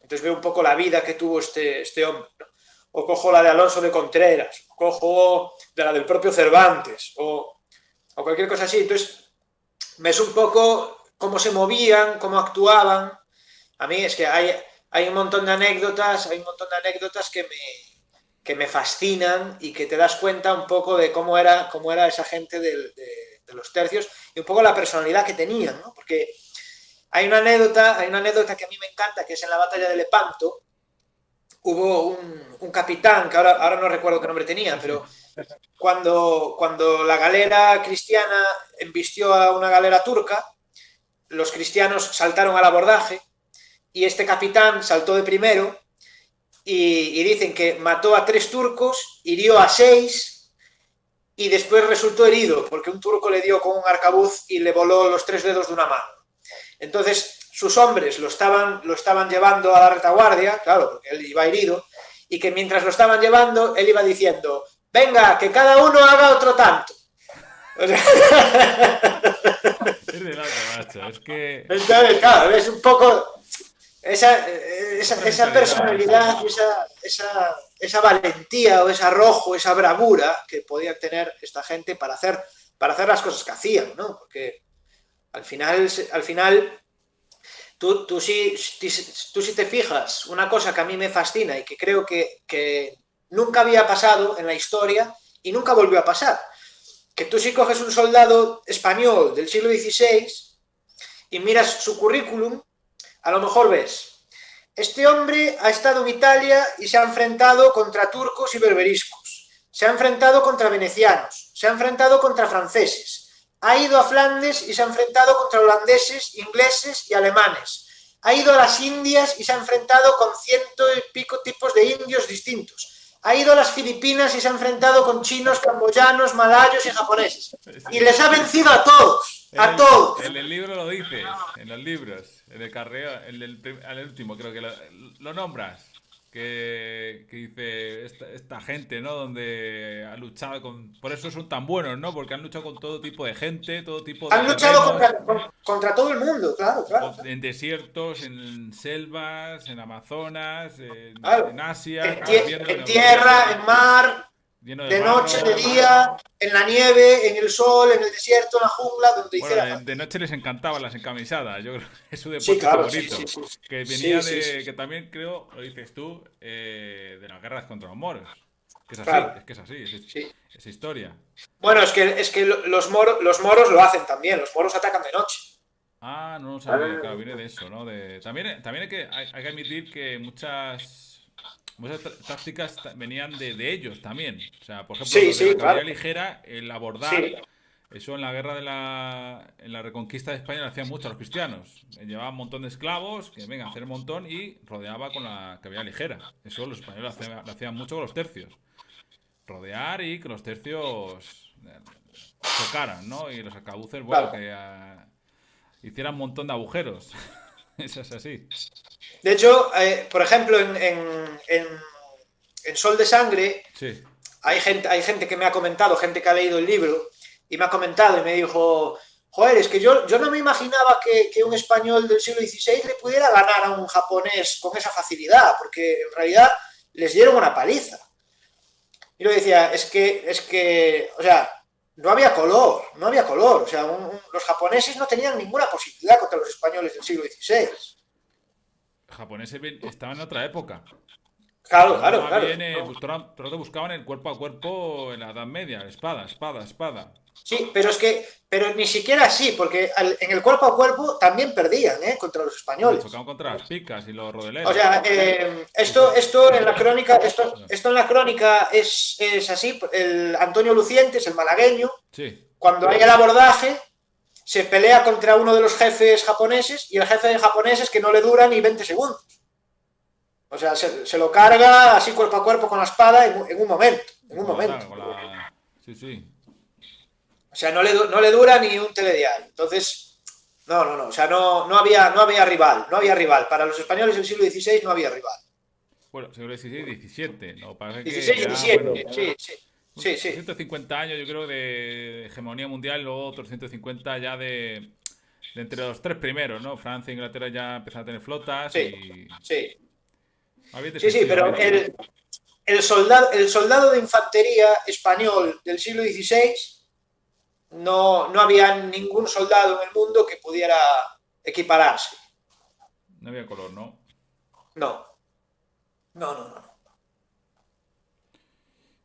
Entonces veo un poco la vida que tuvo este hombre, ¿no? O cojo la de Alonso de Contreras, o cojo de la del propio Cervantes, o cualquier cosa así. Entonces, ves un poco cómo se movían, cómo actuaban. A mí es que hay un montón de anécdotas, que me fascinan y que te das cuenta un poco de cómo era esa gente de los tercios y un poco la personalidad que tenían, ¿no? Porque hay una anécdota que a mí me encanta, que es en la batalla de Lepanto. Hubo un capitán, que ahora no recuerdo qué nombre tenía, sí, sí. pero cuando la galera cristiana embistió a una galera turca, los cristianos saltaron al abordaje y este capitán saltó de primero y dicen que mató a 3 turcos, hirió a 6 y después resultó herido porque un turco le dio con un arcabuz y le voló los 3 dedos de una mano. Entonces sus hombres lo estaban llevando a la retaguardia, claro, porque él iba herido, y que mientras lo estaban llevando, él iba diciendo, venga, que cada uno haga otro tanto. O sea, Es de loco, macho. Es que entonces, claro, es un poco esa mentalidad, personalidad, esa valentía o ese arrojo, esa bravura que podían tener esta gente para hacer las cosas que hacían, ¿no? Porque al final tú sí te fijas, una cosa que a mí me fascina y que creo que nunca había pasado en la historia y nunca volvió a pasar, que tú si coges un soldado español del siglo XVI y miras su currículum, a lo mejor ves, este hombre ha estado en Italia y se ha enfrentado contra turcos y berberiscos, se ha enfrentado contra venecianos, se ha enfrentado contra franceses, ha ido a Flandes y se ha enfrentado contra holandeses, ingleses y alemanes, ha ido a las Indias y se ha enfrentado con 100 y pico tipos de indios distintos, ha ido a las Filipinas y se ha enfrentado con chinos, camboyanos, malayos y japoneses, y les ha vencido a todos, a todos. En el libro lo dices, en los libros, en el carreo, el último creo que lo nombras, que dice esta gente, ¿no? Donde ha luchado por eso son tan buenos, ¿no? Porque han luchado con todo tipo de gente, todo tipo de Han luchado terrenos, contra todo el mundo, claro, claro. en desiertos, en selvas, en Amazonas, Claro. en Asia, En, claro, viendo en en Europa, tierra, en mar, lleno de de noche, de barro. día, en la nieve, en el sol, en el desierto, en la jungla, donde Bueno, hiciera de falta. noche les encantaban las encamisadas, yo creo que es su Sí, deporte claro, sí, sí, favorito. sí. Que Sí, venía sí, sí, que sí. también creo, lo dices tú, de las guerras contra los moros. Que es así, Claro, es que es así, sí. es historia. Bueno, es que los moros lo hacen también, los moros atacan de noche. Ah, no lo sabía, claro, viene de eso, ¿no? También hay que admitir que muchas tácticas venían de ellos también. O sea, por ejemplo, Sí, los de la sí, caballería claro. ligera, el abordar Sí, Eso en la guerra en la reconquista de España lo hacían mucho a los cristianos. Llevaban un montón de esclavos, que venga a hacer un montón, y rodeaba con la caballería ligera. Eso los españoles lo hacían mucho con los tercios. Rodear y que los tercios chocaran, ¿no? Y los arcabuces, bueno, Claro. que hicieran un montón de agujeros. Eso es así. De hecho, por ejemplo, en Sol de Sangre Sí. hay gente que me ha comentado, gente que ha leído el libro, y me ha comentado y me dijo, joder, es que yo no me imaginaba que un español del siglo XVI le pudiera ganar a un japonés con esa facilidad, porque en realidad les dieron una paliza. Y lo decía, o sea, no había color, no había color. O sea, los japoneses no tenían ninguna posibilidad contra los españoles del siglo XVI. Los japoneses estaban en otra época. Claro, Estaban claro, más claro. bien, No. todo lo buscaban el cuerpo a cuerpo en la Edad Media. Espada, espada, espada. Sí, pero ni siquiera así, porque en el cuerpo a cuerpo también perdían, contra los Hombre, españoles. chocaban contra las picas y los O rodeleros. sea, Sí, sí. esto en la crónica, esto en la crónica es así. El Antonio Lucientes, el malagueño, Sí. cuando hay el abordaje, se pelea contra uno de los jefes japoneses y el jefe de japoneses que no le dura ni 20 segundos. O sea, se lo carga así cuerpo a cuerpo con la espada en un momento. En un Con la momento. daga, con la... Sí, sí. O sea, no le dura ni un telediario. Entonces, no. O sea, no había rival. No había rival. Para los españoles del siglo XVI no había rival. Bueno, siglo XVI, XVII. No, parece que 16, ya, 17. bueno, Sí, sí. Sí, sí. 150 años yo creo de hegemonía mundial y luego otros 150 ya de entre los tres primeros, ¿no? Francia e Inglaterra ya empezaron a tener flotas Sí, y sí. más bien Sí, pero defensivamente. el soldado de infantería español del siglo XVI no había ningún soldado en el mundo que pudiera equipararse. No había color, ¿no? No, no.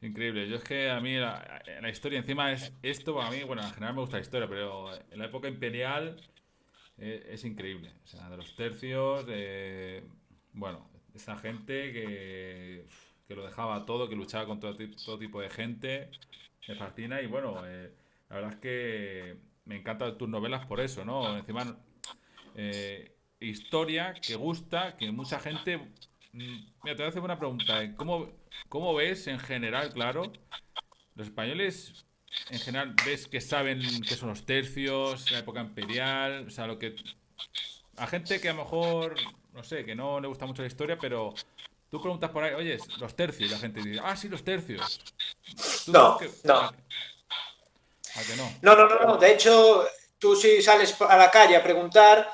Increíble. Yo es que a mí la historia encima es esto, a mí, bueno, en general me gusta la historia, pero en la época imperial es increíble. O sea, de los tercios, bueno, esa gente que lo dejaba todo, que luchaba con todo tipo de gente, me fascina y bueno, la verdad es que me encantan tus novelas por eso, ¿no? Encima, historia que gusta, que mucha gente... Mira, te voy a hacer una pregunta. ¿Cómo ves en general, claro, los españoles en general ves que saben qué son los tercios, la época imperial, o sea, lo que a gente que a lo mejor, no sé, que no le gusta mucho la historia, pero tú preguntas por ahí, oye, los tercios, y la gente dice, ah, sí, los tercios. Tú No, que no. a que no. No. De hecho, tú si sales a la calle a preguntar,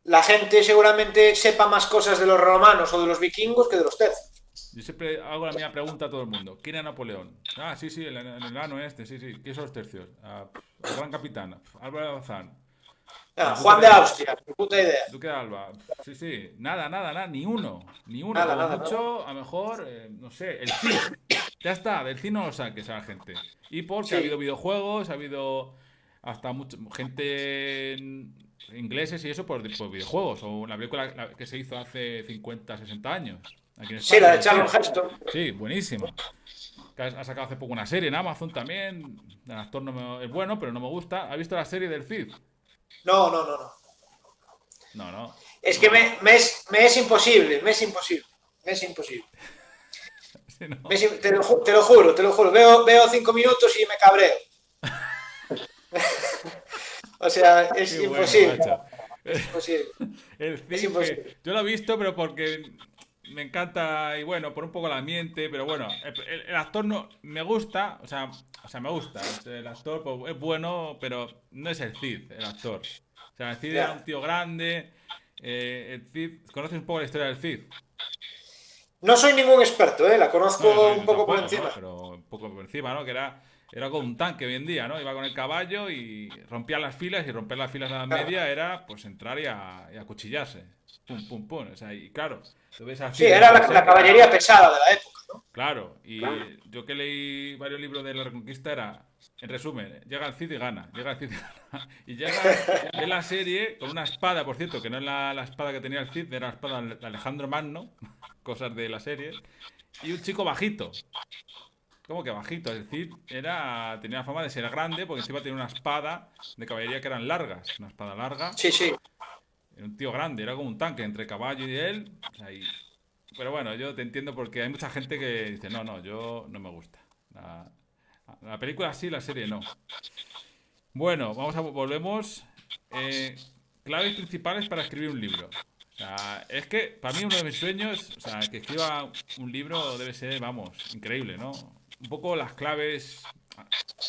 la gente seguramente sepa más cosas de los romanos o de los vikingos que de los tercios. Yo siempre hago la misma pregunta a todo el mundo. ¿Quién era Napoleón? Ah, sí, sí, el enano este, sí, sí. ¿Qué son los tercios? Ah, el gran capitán, Álvaro de Bazán. El duque Juan de de, Austria, ni puta idea. Duque de Alba. Sí, sí. Nada, nada, nada. Ni uno. Ni uno. Nada, Como nada, nada. mucho, a lo mejor, no sé, el Cid. Ya está, del Cid no lo saques a la gente. Y porque ha habido Sí, videojuegos, ha habido hasta mucha gente ingleses y eso por videojuegos. O la película que se hizo hace 50 60 años. Aquí en sí, España, la de del Cid. Charlton Heston. Sí, buenísima. Que ha sacado hace poco una serie en Amazon también. El actor es bueno, pero no me gusta. ¿Ha visto la serie del Cid? No. No, no. Es que me es imposible, me es imposible. Me es imposible. Sí, no. Te lo juro. Veo 5 minutos y me cabreo. O sea, Qué es bueno, imposible. macho. Es imposible. El Es Cid, que imposible. yo lo he visto, pero porque me encanta y bueno, por un poco el ambiente, pero bueno, el actor no me gusta, o sea, me gusta. El actor pues, es bueno, pero no es el Cid, el actor. O sea, el Cid era un Ya. tío grande. El Cid, ¿conoces un poco la historia del Cid? No soy ningún experto, ¿eh? La No, conozco no, un yo poco por tampoco, encima. ¿no? Pero un poco por encima, ¿no? Que era como un tanque hoy en día, ¿no? Iba con el caballo y rompía las filas y romper las filas de la Claro. media era pues entrar y acuchillarse. Pum, pum, pum. O sea, y claro, tú ves Sí, así en era la la serie, caballería pesada de la época, ¿no? claro. Y yo que leí varios libros de la Reconquista era, en resumen, llega el Cid y gana, llega el Cid y gana. Y llega, ve la serie con una espada, por cierto, que no es la espada que tenía el Cid, era la espada de Alejandro Magno, cosas de la serie, y un chico bajito. ¿Cómo que bajito? El Cid tenía la fama de ser grande porque encima tenía una espada de caballería que eran largas. Una espada larga. Sí, sí. Era un tío grande, era como un tanque entre caballo y él. O sea, pero bueno, yo te entiendo porque hay mucha gente que dice, no, no, yo no me gusta. La película sí, la serie no. Bueno, volvemos. Claves principales para escribir un libro. O sea, es que para mí uno de mis sueños, o sea, que escriba un libro debe ser, vamos, increíble, ¿no? Un poco las claves.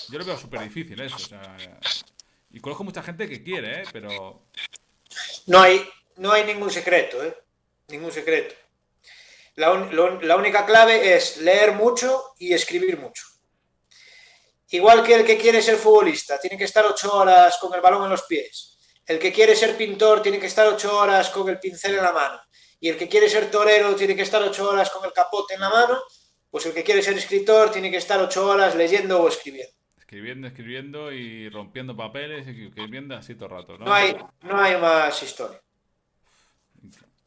Yo lo veo súper difícil eso, o sea. Y conozco mucha gente que quiere, ¿eh? Pero. No hay ningún secreto, ¿eh? Ningún secreto. La única clave es leer mucho y escribir mucho. Igual que el que quiere ser futbolista tiene que estar 8 horas con el balón en los pies. El que quiere ser pintor tiene que estar 8 horas con el pincel en la mano. Y el que quiere ser torero tiene que estar 8 horas con el capote en la mano. Pues el que quiere ser escritor tiene que estar 8 horas leyendo o escribiendo. Escribiendo, escribiendo y rompiendo papeles y escribiendo así todo el rato, No ¿no? hay, no hay más historia.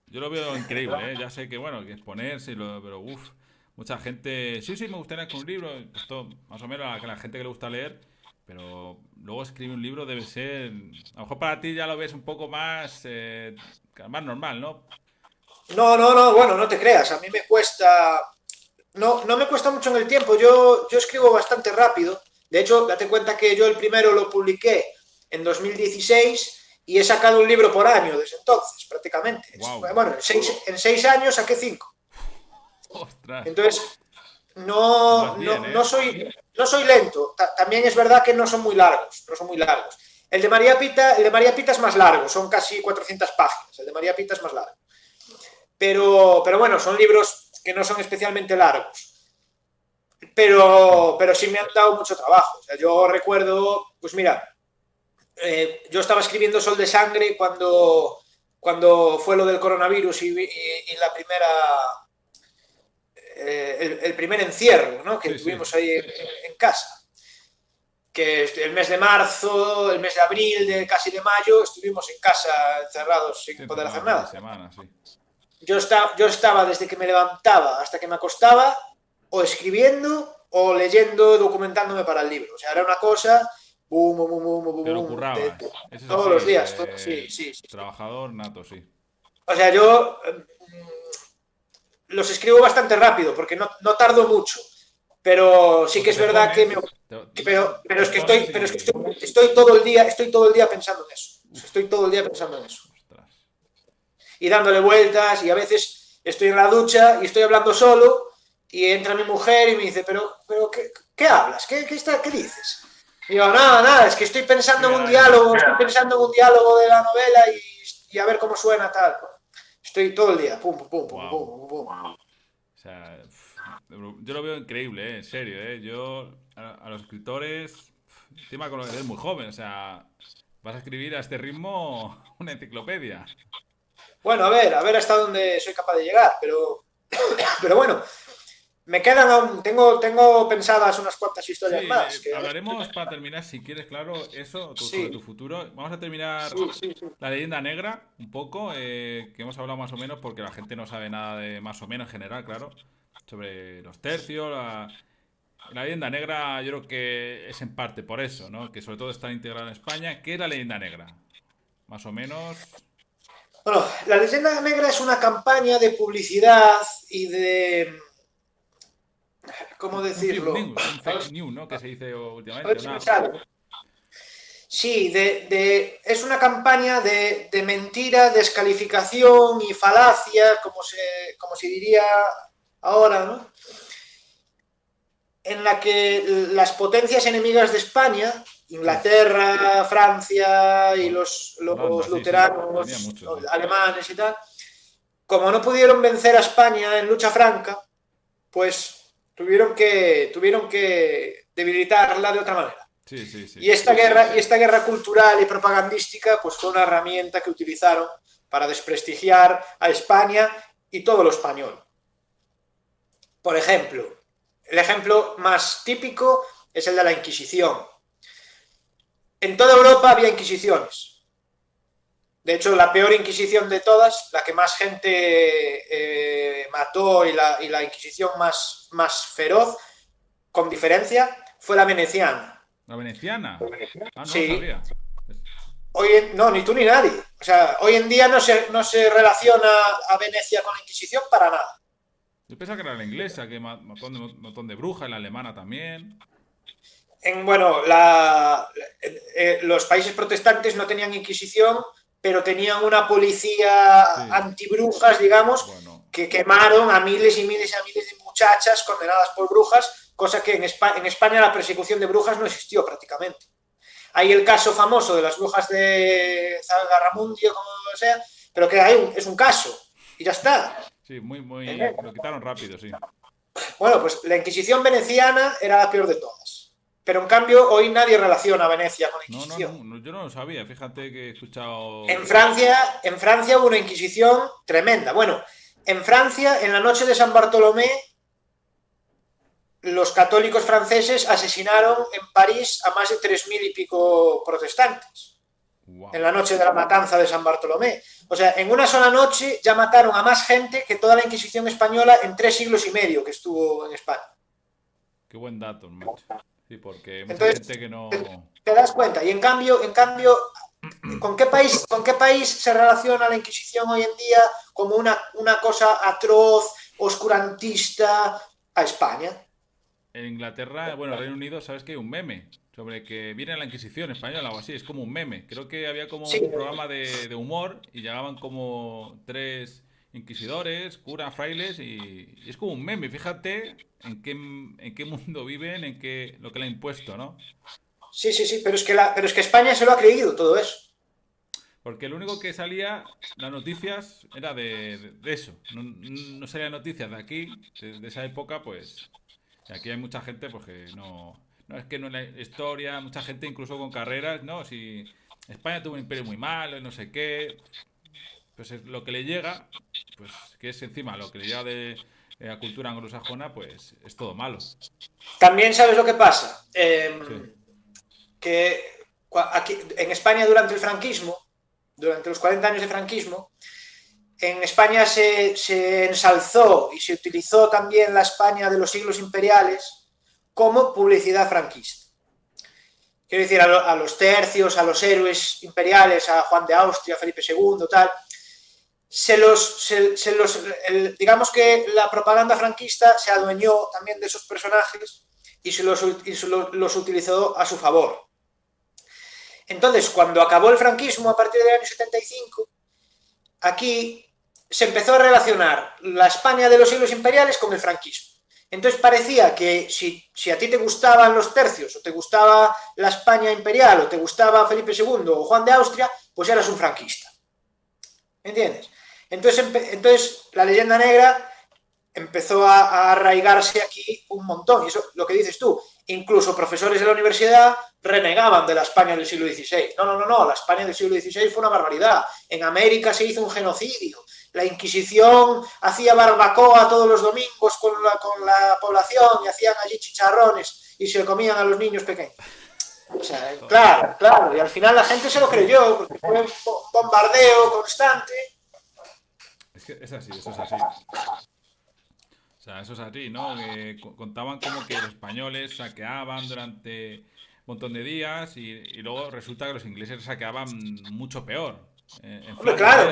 Yo lo veo increíble, ¿eh? Ya sé que, bueno, que exponerse, pero uff, mucha gente, sí, sí, me gustaría escribir un libro, esto más o menos a la gente que le gusta leer, pero luego escribir un libro debe ser, a lo mejor para ti ya lo ves un poco más normal, ¿no? No, bueno, no te creas, a mí me cuesta. No me cuesta mucho en el tiempo, yo escribo bastante rápido. De hecho, date cuenta que yo el primero lo publiqué en 2016 y he sacado un libro por año desde entonces, prácticamente. Wow, Bueno, en seis años saqué 5. ostras, Entonces, vas no, bien, no, no, ¿eh? soy lento. También es verdad que no son muy largos, no son muy largos. El de María Pita es más largo, son casi 400 páginas. El de María Pita es más largo. Pero bueno, son libros que no son especialmente largos. Pero sí me han dado mucho trabajo. O sea, yo recuerdo, pues mira, yo estaba escribiendo Sol de Sangre cuando fue lo del coronavirus y la primera, el primer encierro, ¿no? Que Sí, sí, tuvimos ahí en casa. Que el mes de marzo, el mes de abril, casi de mayo, estuvimos en casa encerrados sí, sin poder hacer encerrado fin de nada. semana, sí. Yo estaba desde que me levantaba hasta que me acostaba o escribiendo o leyendo, documentándome para el libro. O sea, era una cosa, boom, boom, boom, boom, Te lo boom, currabas, eso es todos así, los días, sí, sí, sí. trabajador nato, sí. O sea, yo los escribo bastante rápido porque no tardo mucho, pero sí que Porque es te verdad que pones, pero te es que pones y... estoy todo el día pensando en eso. Estoy todo el día pensando en eso. Ostras. Y dándole vueltas y a veces estoy en la ducha y estoy hablando solo y entra mi mujer y me dice, pero ¿qué hablas? ¿Qué dices? Y digo, nada, es que estoy pensando en un Mira, diálogo, de la novela y a ver cómo suena tal. Estoy todo el día, pum, pum, pum, pum, wow. pum, pum, pum. O sea, yo lo veo increíble, en serio, Yo a los escritores, encima con lo que eres muy joven, o sea, vas a escribir a este ritmo una enciclopedia. Bueno, a ver hasta dónde soy capaz de llegar, pero bueno, me quedan aún, tengo pensadas unas cuantas Sí, historias más. hablaremos para terminar, si quieres, claro, eso sobre tu Sí, futuro. Vamos a terminar sí, sí, sí. la leyenda negra, un poco, que hemos hablado más o menos, porque la gente no sabe nada de más o menos en general, claro, sobre los tercios, la leyenda negra yo creo que es en parte por eso, ¿no? Que sobre todo está integrada en España. ¿Qué es la leyenda negra? Más o menos Bueno, la leyenda negra es una campaña de publicidad y de, ¿cómo un fake decirlo? news, un A ver, fake news, ¿no? Que se dice a últimamente. ver si me sale. Sí, es una campaña de mentira, descalificación y falacia, como se diría ahora, ¿no? En la que las potencias enemigas de España, Sí. Inglaterra, Francia y los Holanda, sí, sí. Tenía luteranos mucho, sí. alemanes y tal, como no pudieron vencer a España en lucha franca, pues tuvieron que debilitarla de otra manera. Sí, sí, sí. Y esta guerra cultural y propagandística pues fue una herramienta que utilizaron para desprestigiar a España y todo lo español. Por ejemplo, el ejemplo más típico es el de la Inquisición. En toda Europa había inquisiciones. De hecho, la peor Inquisición de todas, la que más gente mató y la Inquisición más feroz, con diferencia, fue la veneciana. ¿La veneciana? Ah, no lo Sí, sabía. no, ni tú ni nadie. O sea, hoy en día no se relaciona a Venecia con la Inquisición para nada. Yo pensaba que era la inglesa, que montón de brujas, la alemana también. Bueno, los países protestantes no tenían Inquisición, pero tenían una policía Sí, antibrujas, digamos, bueno. que quemaron a miles y miles y miles de muchachas condenadas por brujas, cosa que en España la persecución de brujas no existió prácticamente. Hay el caso famoso de las brujas de Zagarramundio, como sea, pero que es un caso y ya está. Sí, muy. ¿Entiendes? Lo quitaron rápido, sí. Bueno, pues la Inquisición veneciana era la peor de todas. Pero en cambio, hoy nadie relaciona Venecia con la No, no, Inquisición. no, yo no lo sabía. Fíjate que he escuchado. En Francia hubo una Inquisición tremenda. Bueno, en Francia, en la noche de San Bartolomé, los católicos franceses asesinaron en París a más de 3.000 y pico protestantes. En Wow. la noche de la matanza de San Bartolomé. O sea, en una sola noche ya mataron a más gente que toda la Inquisición española en 3 siglos y medio que estuvo en España. Qué buen dato, macho. Sí, porque hay mucha Entonces, gente que te, no. te das cuenta. Y en cambio, ¿con qué país se relaciona la Inquisición hoy en día como una cosa atroz, oscurantista a España? En Inglaterra, bueno, Reino Unido, sabes que hay un meme sobre que viene la Inquisición española o algo así. Es como un meme. Creo que había como Sí, un programa de humor y llegaban como tres inquisidores, curas, frailes y es como un meme. Fíjate en qué mundo viven, lo que le ha impuesto, ¿no? sí, sí, sí, pero es que España se lo ha creído todo eso. Porque lo único que salía, las noticias, era de eso. No, no salían noticias de aquí, de esa época, pues. Y aquí hay mucha gente, pues que no. No es que no es la historia, mucha gente incluso con carreras, ¿no? Si España tuvo un imperio muy malo y no sé qué. Pues es lo que le llega, pues que es encima lo que le llega de la cultura anglosajona, pues es todo malo. También sabes lo que pasa, Sí. que aquí, en España durante los 40 años de franquismo, en España se ensalzó y se utilizó también la España de los siglos imperiales como publicidad franquista. Quiero decir, a los tercios, a los héroes imperiales, a Juan de Austria, Felipe II, tal, digamos que la propaganda franquista se adueñó también de esos personajes y los utilizó a su favor. Entonces, cuando acabó el franquismo a partir del año 75, aquí se empezó a relacionar la España de los siglos imperiales con el franquismo. Entonces parecía que si a ti te gustaban los tercios, o te gustaba la España imperial, o te gustaba Felipe II o Juan de Austria, pues eras un franquista. ¿Entiendes? Entonces la leyenda negra empezó a arraigarse aquí un montón. Y eso, lo que dices tú, incluso profesores de la universidad renegaban de la España del siglo XVI. No, no, no, no, la España del siglo XVI fue una barbaridad. En América se hizo un genocidio. La Inquisición hacía barbacoa todos los domingos con la población y hacían allí chicharrones y se comían a los niños pequeños. O sea, claro, claro. Y al final la gente se lo creyó porque fue un bombardeo constante. Es que es así, eso es así. O sea, eso es así, ¿no? Que contaban como que los españoles saqueaban durante un montón de días y luego resulta que los ingleses saqueaban mucho peor. En Hombre, Flandes y claro,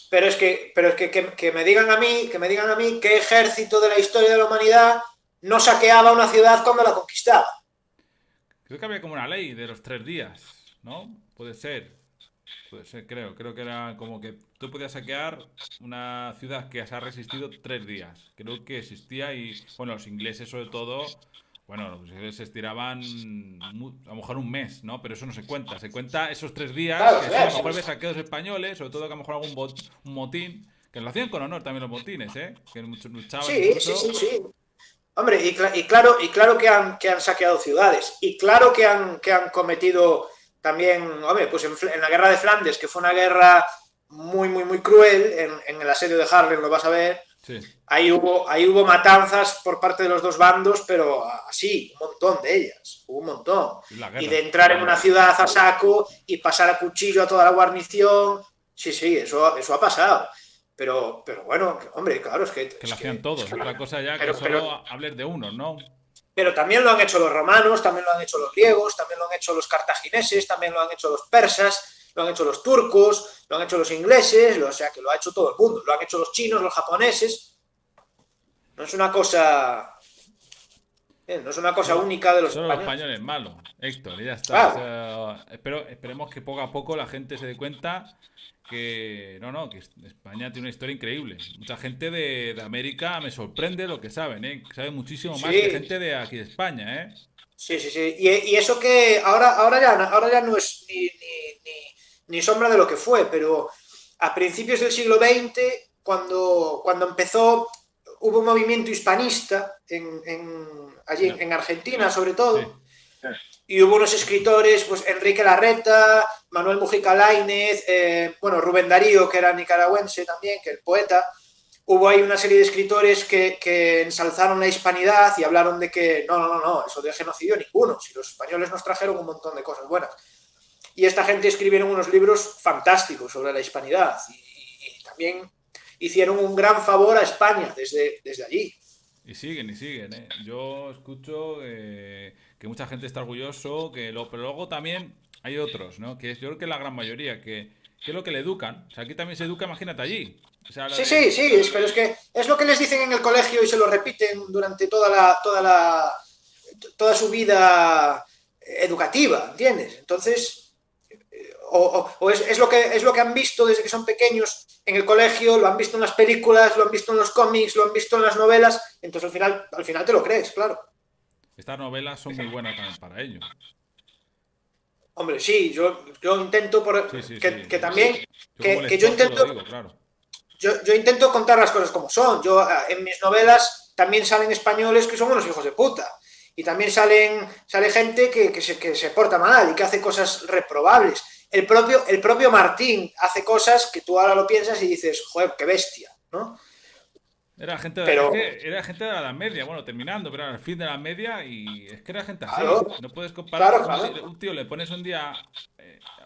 pero es eso. que, que me digan a mí qué ejército de la historia de la humanidad no saqueaba una ciudad cuando la conquistaba. Creo que había como una ley de los 3 días, ¿no? Puede ser. Puede ser, creo. Creo que era como que tú podías saquear una ciudad que se ha resistido 3 días. Creo que existía y, bueno, los ingleses sobre todo, bueno, los ingleses se estiraban a lo mejor un mes, ¿no? Pero eso no se cuenta. Se cuenta esos 3 días Claro, que sí, a claro, lo sí, mejor ves saqueos españoles, sobre todo que a lo mejor un motín, que lo hacían con honor también los motines, ¿eh? Que muchos luchaban sí, sí, incluso. sí, sí. Hombre, y claro que han saqueado ciudades, y claro que han cometido también, hombre, pues en la guerra de Flandes, que fue una guerra muy, muy, muy cruel, en el asedio de Harlem, lo vas a ver, Sí, ahí hubo matanzas por parte de los dos bandos, pero así, un montón de ellas, hubo un montón. es la Y de guerra. entrar en una ciudad a saco y pasar a cuchillo a toda la guarnición, sí, sí, eso ha pasado. Pero bueno, hombre, claro, es que, Que lo es hacían que, es todos. que Otra cosa ya que pero, pero, solo hables de unos, ¿no? pero también lo han hecho los romanos, también lo han hecho los griegos, también lo han hecho los cartagineses, también lo han hecho los persas, lo han hecho los turcos, lo han hecho los ingleses, o sea que lo ha hecho todo el mundo, lo han hecho los chinos, los japoneses. No es una cosa, no es una cosa Solo, única de los solo los españoles. españoles malos, Héctor, y ya está. O Claro, sea, esperemos que poco a poco la gente se dé cuenta que no, que España tiene una historia increíble. Mucha gente de América me sorprende lo que saben, ¿eh? Saben muchísimo más que sí, gente de aquí de España, ¿eh? sí, sí, sí. Y eso que ahora ya no es ni sombra de lo que fue, pero a principios del siglo XX, cuando empezó, hubo un movimiento hispanista allí No, en Argentina, sobre sí. todo, y hubo unos escritores, pues Enrique Larreta, Manuel Mujica Lainez, bueno, Rubén Darío, que era nicaragüense también, que el poeta. Hubo ahí una serie de escritores que ensalzaron la hispanidad y hablaron de que no, eso de genocidio ninguno, si los españoles nos trajeron un montón de cosas buenas. Y esta gente escribieron unos libros fantásticos sobre la hispanidad y también hicieron un gran favor a España desde allí. Y siguen, ¿eh? Yo escucho que mucha gente está orgulloso, pero luego también hay otros, ¿no? Yo creo que la gran mayoría, que es lo que le educan. O sea, aquí también se educa, imagínate allí. O sea, Sí, sí, sí, pero es que es lo que les dicen en el colegio y se lo repiten durante toda su vida educativa, ¿entiendes? Entonces, es lo que han visto desde que son pequeños en el colegio, lo han visto en las películas, lo han visto en los cómics, lo han visto en las novelas, entonces al final te lo crees, claro. estas novelas son muy buenas también para ello. Hombre, sí, yo intento Sí, sí, que sí. también, Yo como que yo lector te lo intento digo, claro. yo intento contar las cosas como son. En mis novelas también salen españoles que son unos hijos de puta. Y también sale gente que se porta mal y que hace cosas reprobables. El propio Martín hace cosas que tú ahora lo piensas y dices, joder, qué bestia, ¿no? Es Pero, que era gente de la Edad Media, bueno, terminando, pero al fin de la Media y es que era gente claro, así. No puedes comparar claro, un tío le pones un día,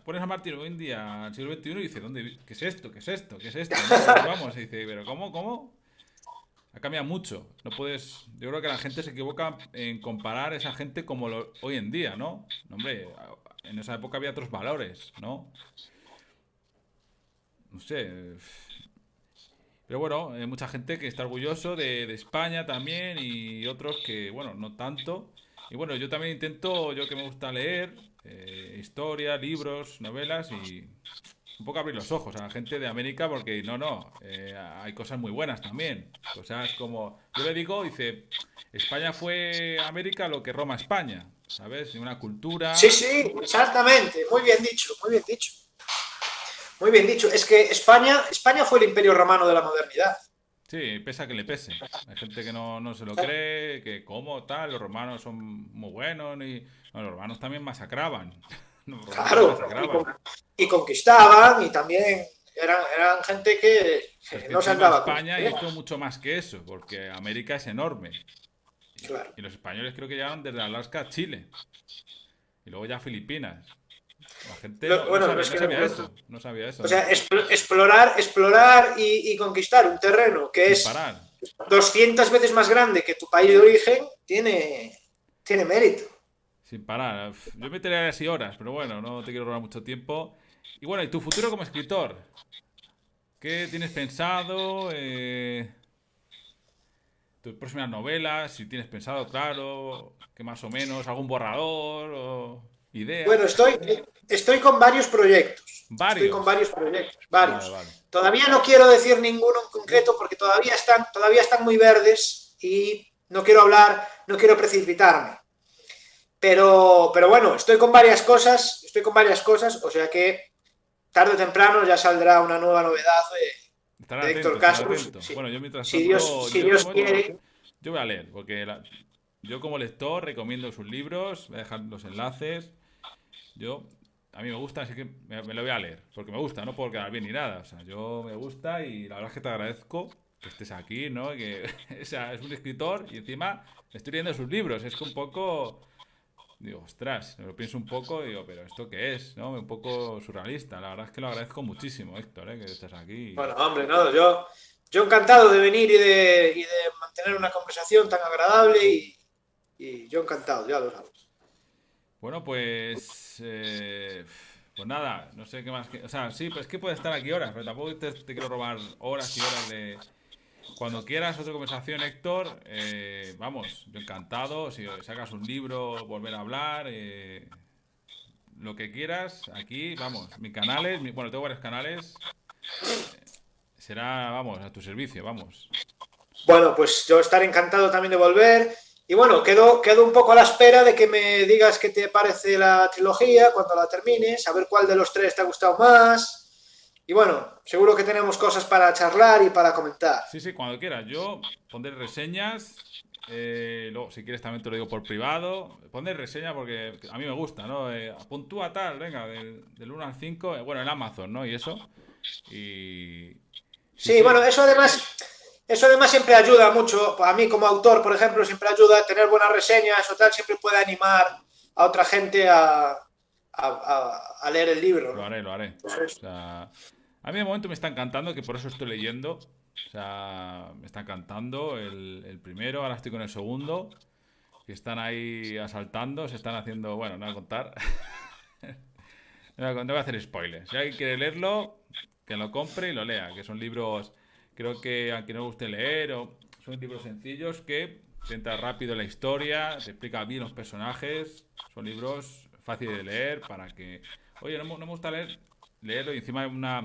pones a Martín un día al siglo XXI y dice, ¿qué es esto? ¿Qué es esto? ¿Qué es esto? ¿No? Vamos, y dice, pero ¿cómo? Ha cambiado mucho. No puedes, yo creo que la gente se equivoca en comparar a esa gente como hoy en día, ¿no? No, hombre, en esa época había otros valores, ¿no? No sé. Pero bueno, hay mucha gente que está orgulloso de España también y otros que, bueno, no tanto. Y bueno, yo también intento, yo que me gusta leer, historia, libros, novelas y un poco abrir los ojos a la gente de América porque hay cosas muy buenas también. Cosas como, yo le digo, dice, España fue América lo que Roma España, ¿sabes? Y una sí, cultura. sí, exactamente. Muy bien dicho, muy bien dicho. Muy bien dicho. Es que España fue el imperio romano de la modernidad. Sí, pesa que le pese. Hay gente que no se lo cree, que como tal, los romanos son muy buenos, no, los romanos también masacraban. Los romanos también Claro, masacraban. y conquistaban y también eran gente Pero es que que no se encima andaba con España problemas. hizo mucho más que eso, porque América es enorme. Claro. Y los españoles creo que llegaron desde Alaska a Chile. Y luego ya a Filipinas. La gente no Bueno, sabe, es no que, sabía eso. No sabía eso, o ¿no? sea, explorar y conquistar un terreno que Sin es parar. 200 veces más grande que tu país de origen tiene mérito. Sin parar. Yo me tiraría así horas, pero bueno, no te quiero robar mucho tiempo. Y bueno, ¿y tu futuro como escritor? ¿Qué tienes pensado? Tus próximas novelas, si tienes pensado, claro, que más o menos, algún borrador o Bueno, ideas. estoy con varios proyectos. Estoy con Varios. varios proyectos, Vale, varios. vale. Todavía no quiero decir ninguno en concreto porque todavía están muy verdes y no quiero precipitarme. Pero bueno, estoy con varias cosas, o sea que tarde o temprano ya saldrá una nueva novedad de Héctor Estaré Castro, atento. si, Bueno, yo mientras si Dios, tanto, si yo de Dios momento, quiere. yo voy a leer, porque yo como lector recomiendo sus libros, voy a dejar los enlaces. Yo, a mí me gusta, así que me lo voy a leer, porque me gusta, no por quedar bien ni nada. O sea, yo me gusta y la verdad es que te agradezco que estés aquí, ¿no? Que o sea, es un escritor y encima estoy leyendo sus libros. Es que un poco, digo, ostras, me lo pienso un poco y digo, pero ¿esto qué es? ¿No? Un poco surrealista. La verdad es que lo agradezco muchísimo, Héctor, que estés aquí. Bueno, hombre, no, yo encantado de venir y de mantener una conversación tan agradable y yo encantado, ya lo sabes. Bueno, pues nada, no sé qué más. O sea, sí, pues es que puedes estar aquí horas, pero tampoco te quiero robar horas y horas de. Cuando quieras otra conversación, Héctor, vamos, yo encantado. Si sacas un libro, volver a hablar, lo que quieras, aquí, vamos. Mi canal es, bueno, tengo varios canales, será, vamos, a tu servicio, vamos. Bueno, pues yo estaré encantado también de volver. Y bueno, quedo un poco a la espera de que me digas qué te parece la trilogía cuando la termines, a ver cuál de los tres te ha gustado más. Y bueno, seguro que tenemos cosas para charlar y para comentar. Sí, sí, cuando quieras. Yo pondré reseñas. Luego, si quieres, también te lo digo por privado. Pondré reseña porque a mí me gusta, ¿no? Puntúa tal, venga, del 1 al 5. Bueno, en Amazon, ¿no? Y eso. Y. Sí, Sí, bueno, sí. eso además siempre ayuda mucho. A mí como autor, por ejemplo, siempre ayuda a tener buenas reseñas o tal, siempre puede animar a otra gente a leer el libro, Lo ¿no? haré, lo haré. O Entonces, sea, a mí de momento me está encantando, que por eso estoy leyendo. O sea, me está encantando el primero, ahora estoy con el segundo, que están ahí asaltando, se están haciendo, bueno, no voy a contar. No voy a hacer spoilers. Si alguien quiere leerlo, que lo compre y lo lea. Que son libros, creo que a quien no le guste leer, son libros sencillos que te entra rápido en la historia, te explica bien los personajes. Son libros fáciles de leer para que. Oye, no me gusta leerlo y encima es una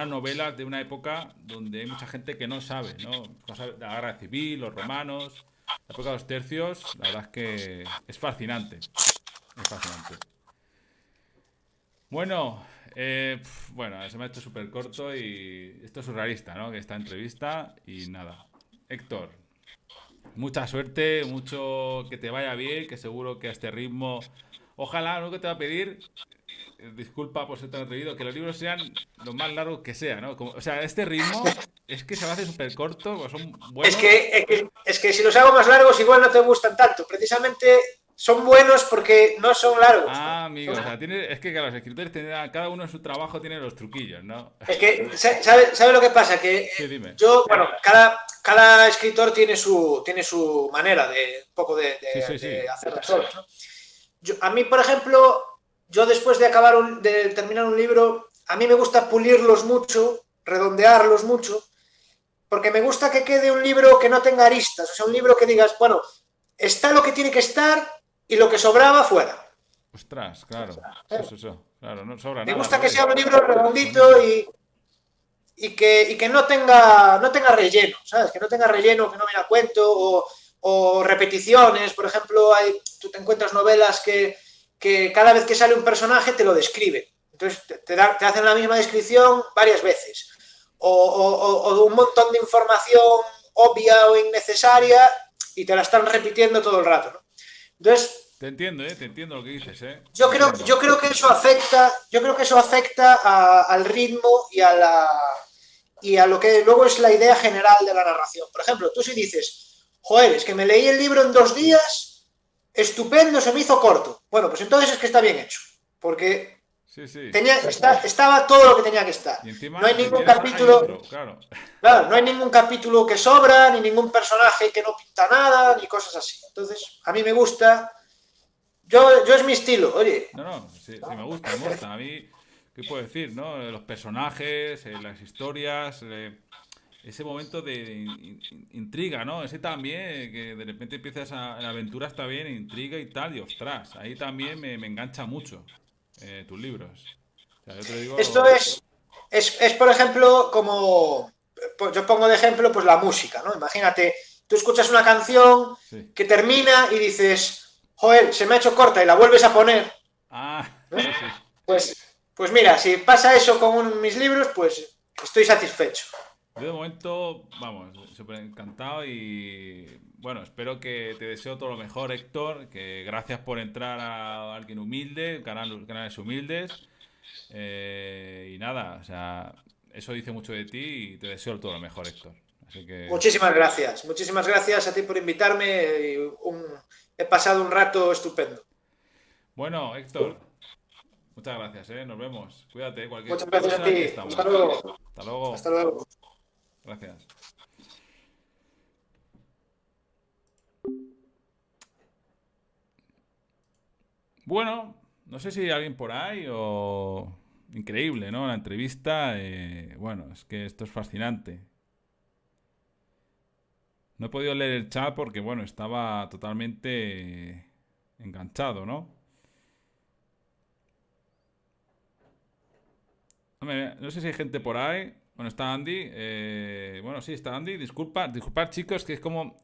novela de una época donde hay mucha gente que no sabe, ¿no? Cosas de la guerra civil, los romanos, la época de los tercios. La verdad es que es fascinante. Es fascinante. Bueno, bueno, se me ha hecho súper corto y esto es surrealista, ¿no? Que esta entrevista y nada. Héctor, mucha suerte, mucho que te vaya bien, que seguro que a este ritmo. Ojalá, lo que te va a pedir, disculpa por ser tan atrevido, que los libros sean lo más largos que sea, ¿no? O sea, este ritmo es que se me hace súper corto, pues son buenos. es que si los hago más largos igual no te gustan tanto. Precisamente son buenos porque no son largos, ¿no? Ah, amigo, o sea, es que claro, los escritores tienen, cada uno en su trabajo tiene los truquillos, ¿no? Es que, ¿sabe lo que pasa? Que Sí, dime. yo, bueno, cada escritor tiene su manera de un poco Sí, sí, sí. de hacer las cosas, ¿no? A mí, por ejemplo, yo después de de terminar un libro, a mí me gusta pulirlos mucho, redondearlos mucho, porque me gusta que quede un libro que no tenga aristas, o sea, un libro que digas, bueno, está lo que tiene que estar y lo que sobraba fuera. Ostras, claro. Eso. Claro, no sobra Me nada gusta por que ahí. sea un libro redondito Bonito. y que no tenga relleno, ¿sabes? Que no tenga relleno, que no venga a cuento o repeticiones. Por ejemplo, tú te encuentras novelas que cada vez que sale un personaje te lo describen. Entonces te hacen la misma descripción varias veces. O un montón de información obvia o innecesaria y te la están repitiendo todo el rato, ¿no? Entonces, Te entiendo, ¿eh? Te entiendo lo que dices, ¿eh? Te yo entiendo. creo que yo creo que eso afecta al ritmo y a lo que luego es la idea general de la narración. Por ejemplo, tú si dices, joder, es que me leí el libro en 2 días, estupendo, se me hizo corto. Bueno, pues entonces es que está bien hecho, porque Sí, sí. estaba todo lo que tenía que estar. Y No hay encima, si ningún quieres, hay capítulo, otro, claro. claro, no hay ningún capítulo que sobra, ni ningún personaje que no pinta nada, ni cosas así. Entonces, a mí me gusta, yo es mi estilo, oye. No, sí, sí, me gusta, me gusta. A mí, ¿qué puedo decir, no? Los personajes, las historias, ese momento de intriga, ¿no? Ese también, que de repente empiezas la aventura está bien, intriga y tal, y ostras, ahí también me engancha mucho tus libros. O sea, yo te lo Esto digo, es, por ejemplo, como yo pongo de ejemplo, pues la música, ¿no? Imagínate, tú escuchas una canción sí. que termina y dices, joder, se me ha hecho corta y la vuelves a poner, Ah, ¿no? sí, sí. Pues mira, si pasa eso con mis libros, pues estoy satisfecho. Yo de momento, vamos, súper encantado y bueno, espero que te deseo todo lo mejor, Héctor, que gracias por entrar a Alguien Humilde, canales humildes y nada, o sea, eso dice mucho de ti y te deseo todo lo mejor, Héctor. Así que, Muchísimas gracias a ti por invitarme. He pasado un rato estupendo. bueno, Héctor, muchas gracias, ¿eh? Nos vemos. Cuídate, Muchas cualquier gracias a cosa, aquí ti. Hasta estamos. luego. Hasta luego. Hasta luego. Gracias. Bueno, no sé si hay alguien por ahí o... Increíble, ¿no? La entrevista, bueno, es que esto es fascinante. No he podido leer el chat porque, bueno, estaba totalmente enganchado, ¿no? Hombre, no sé si hay gente por ahí. Bueno, está Andy. Bueno, sí, está Andy. Disculpad, chicos, que es como...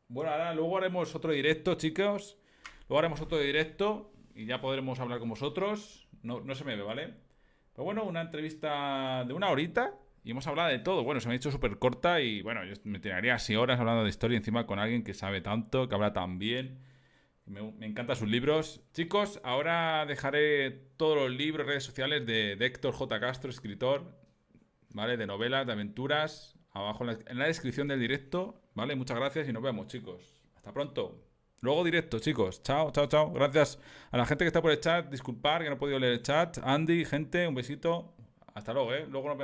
Bueno, ahora luego haremos otro directo, chicos. Luego haremos otro directo y ya podremos hablar con vosotros. No, no se me ve, ¿vale? Pero bueno, una entrevista de una horita y hemos hablado de todo. Bueno, se me ha hecho súper corta y bueno, yo me tiraría así horas hablando de historia encima con alguien que sabe tanto, que habla tan bien. Me encantan sus libros. Chicos, ahora dejaré todos los libros, redes sociales de Héctor J. Castro, escritor, ¿vale? De novelas, de aventuras, abajo en la descripción del directo, ¿vale? Muchas gracias y nos vemos, chicos. Hasta pronto. Luego directo, chicos. Chao, chao, chao. Gracias a la gente que está por el chat. Disculpar que no he podido leer el chat. Andy, gente, un besito. Hasta luego, ¿eh? Luego nos vemos.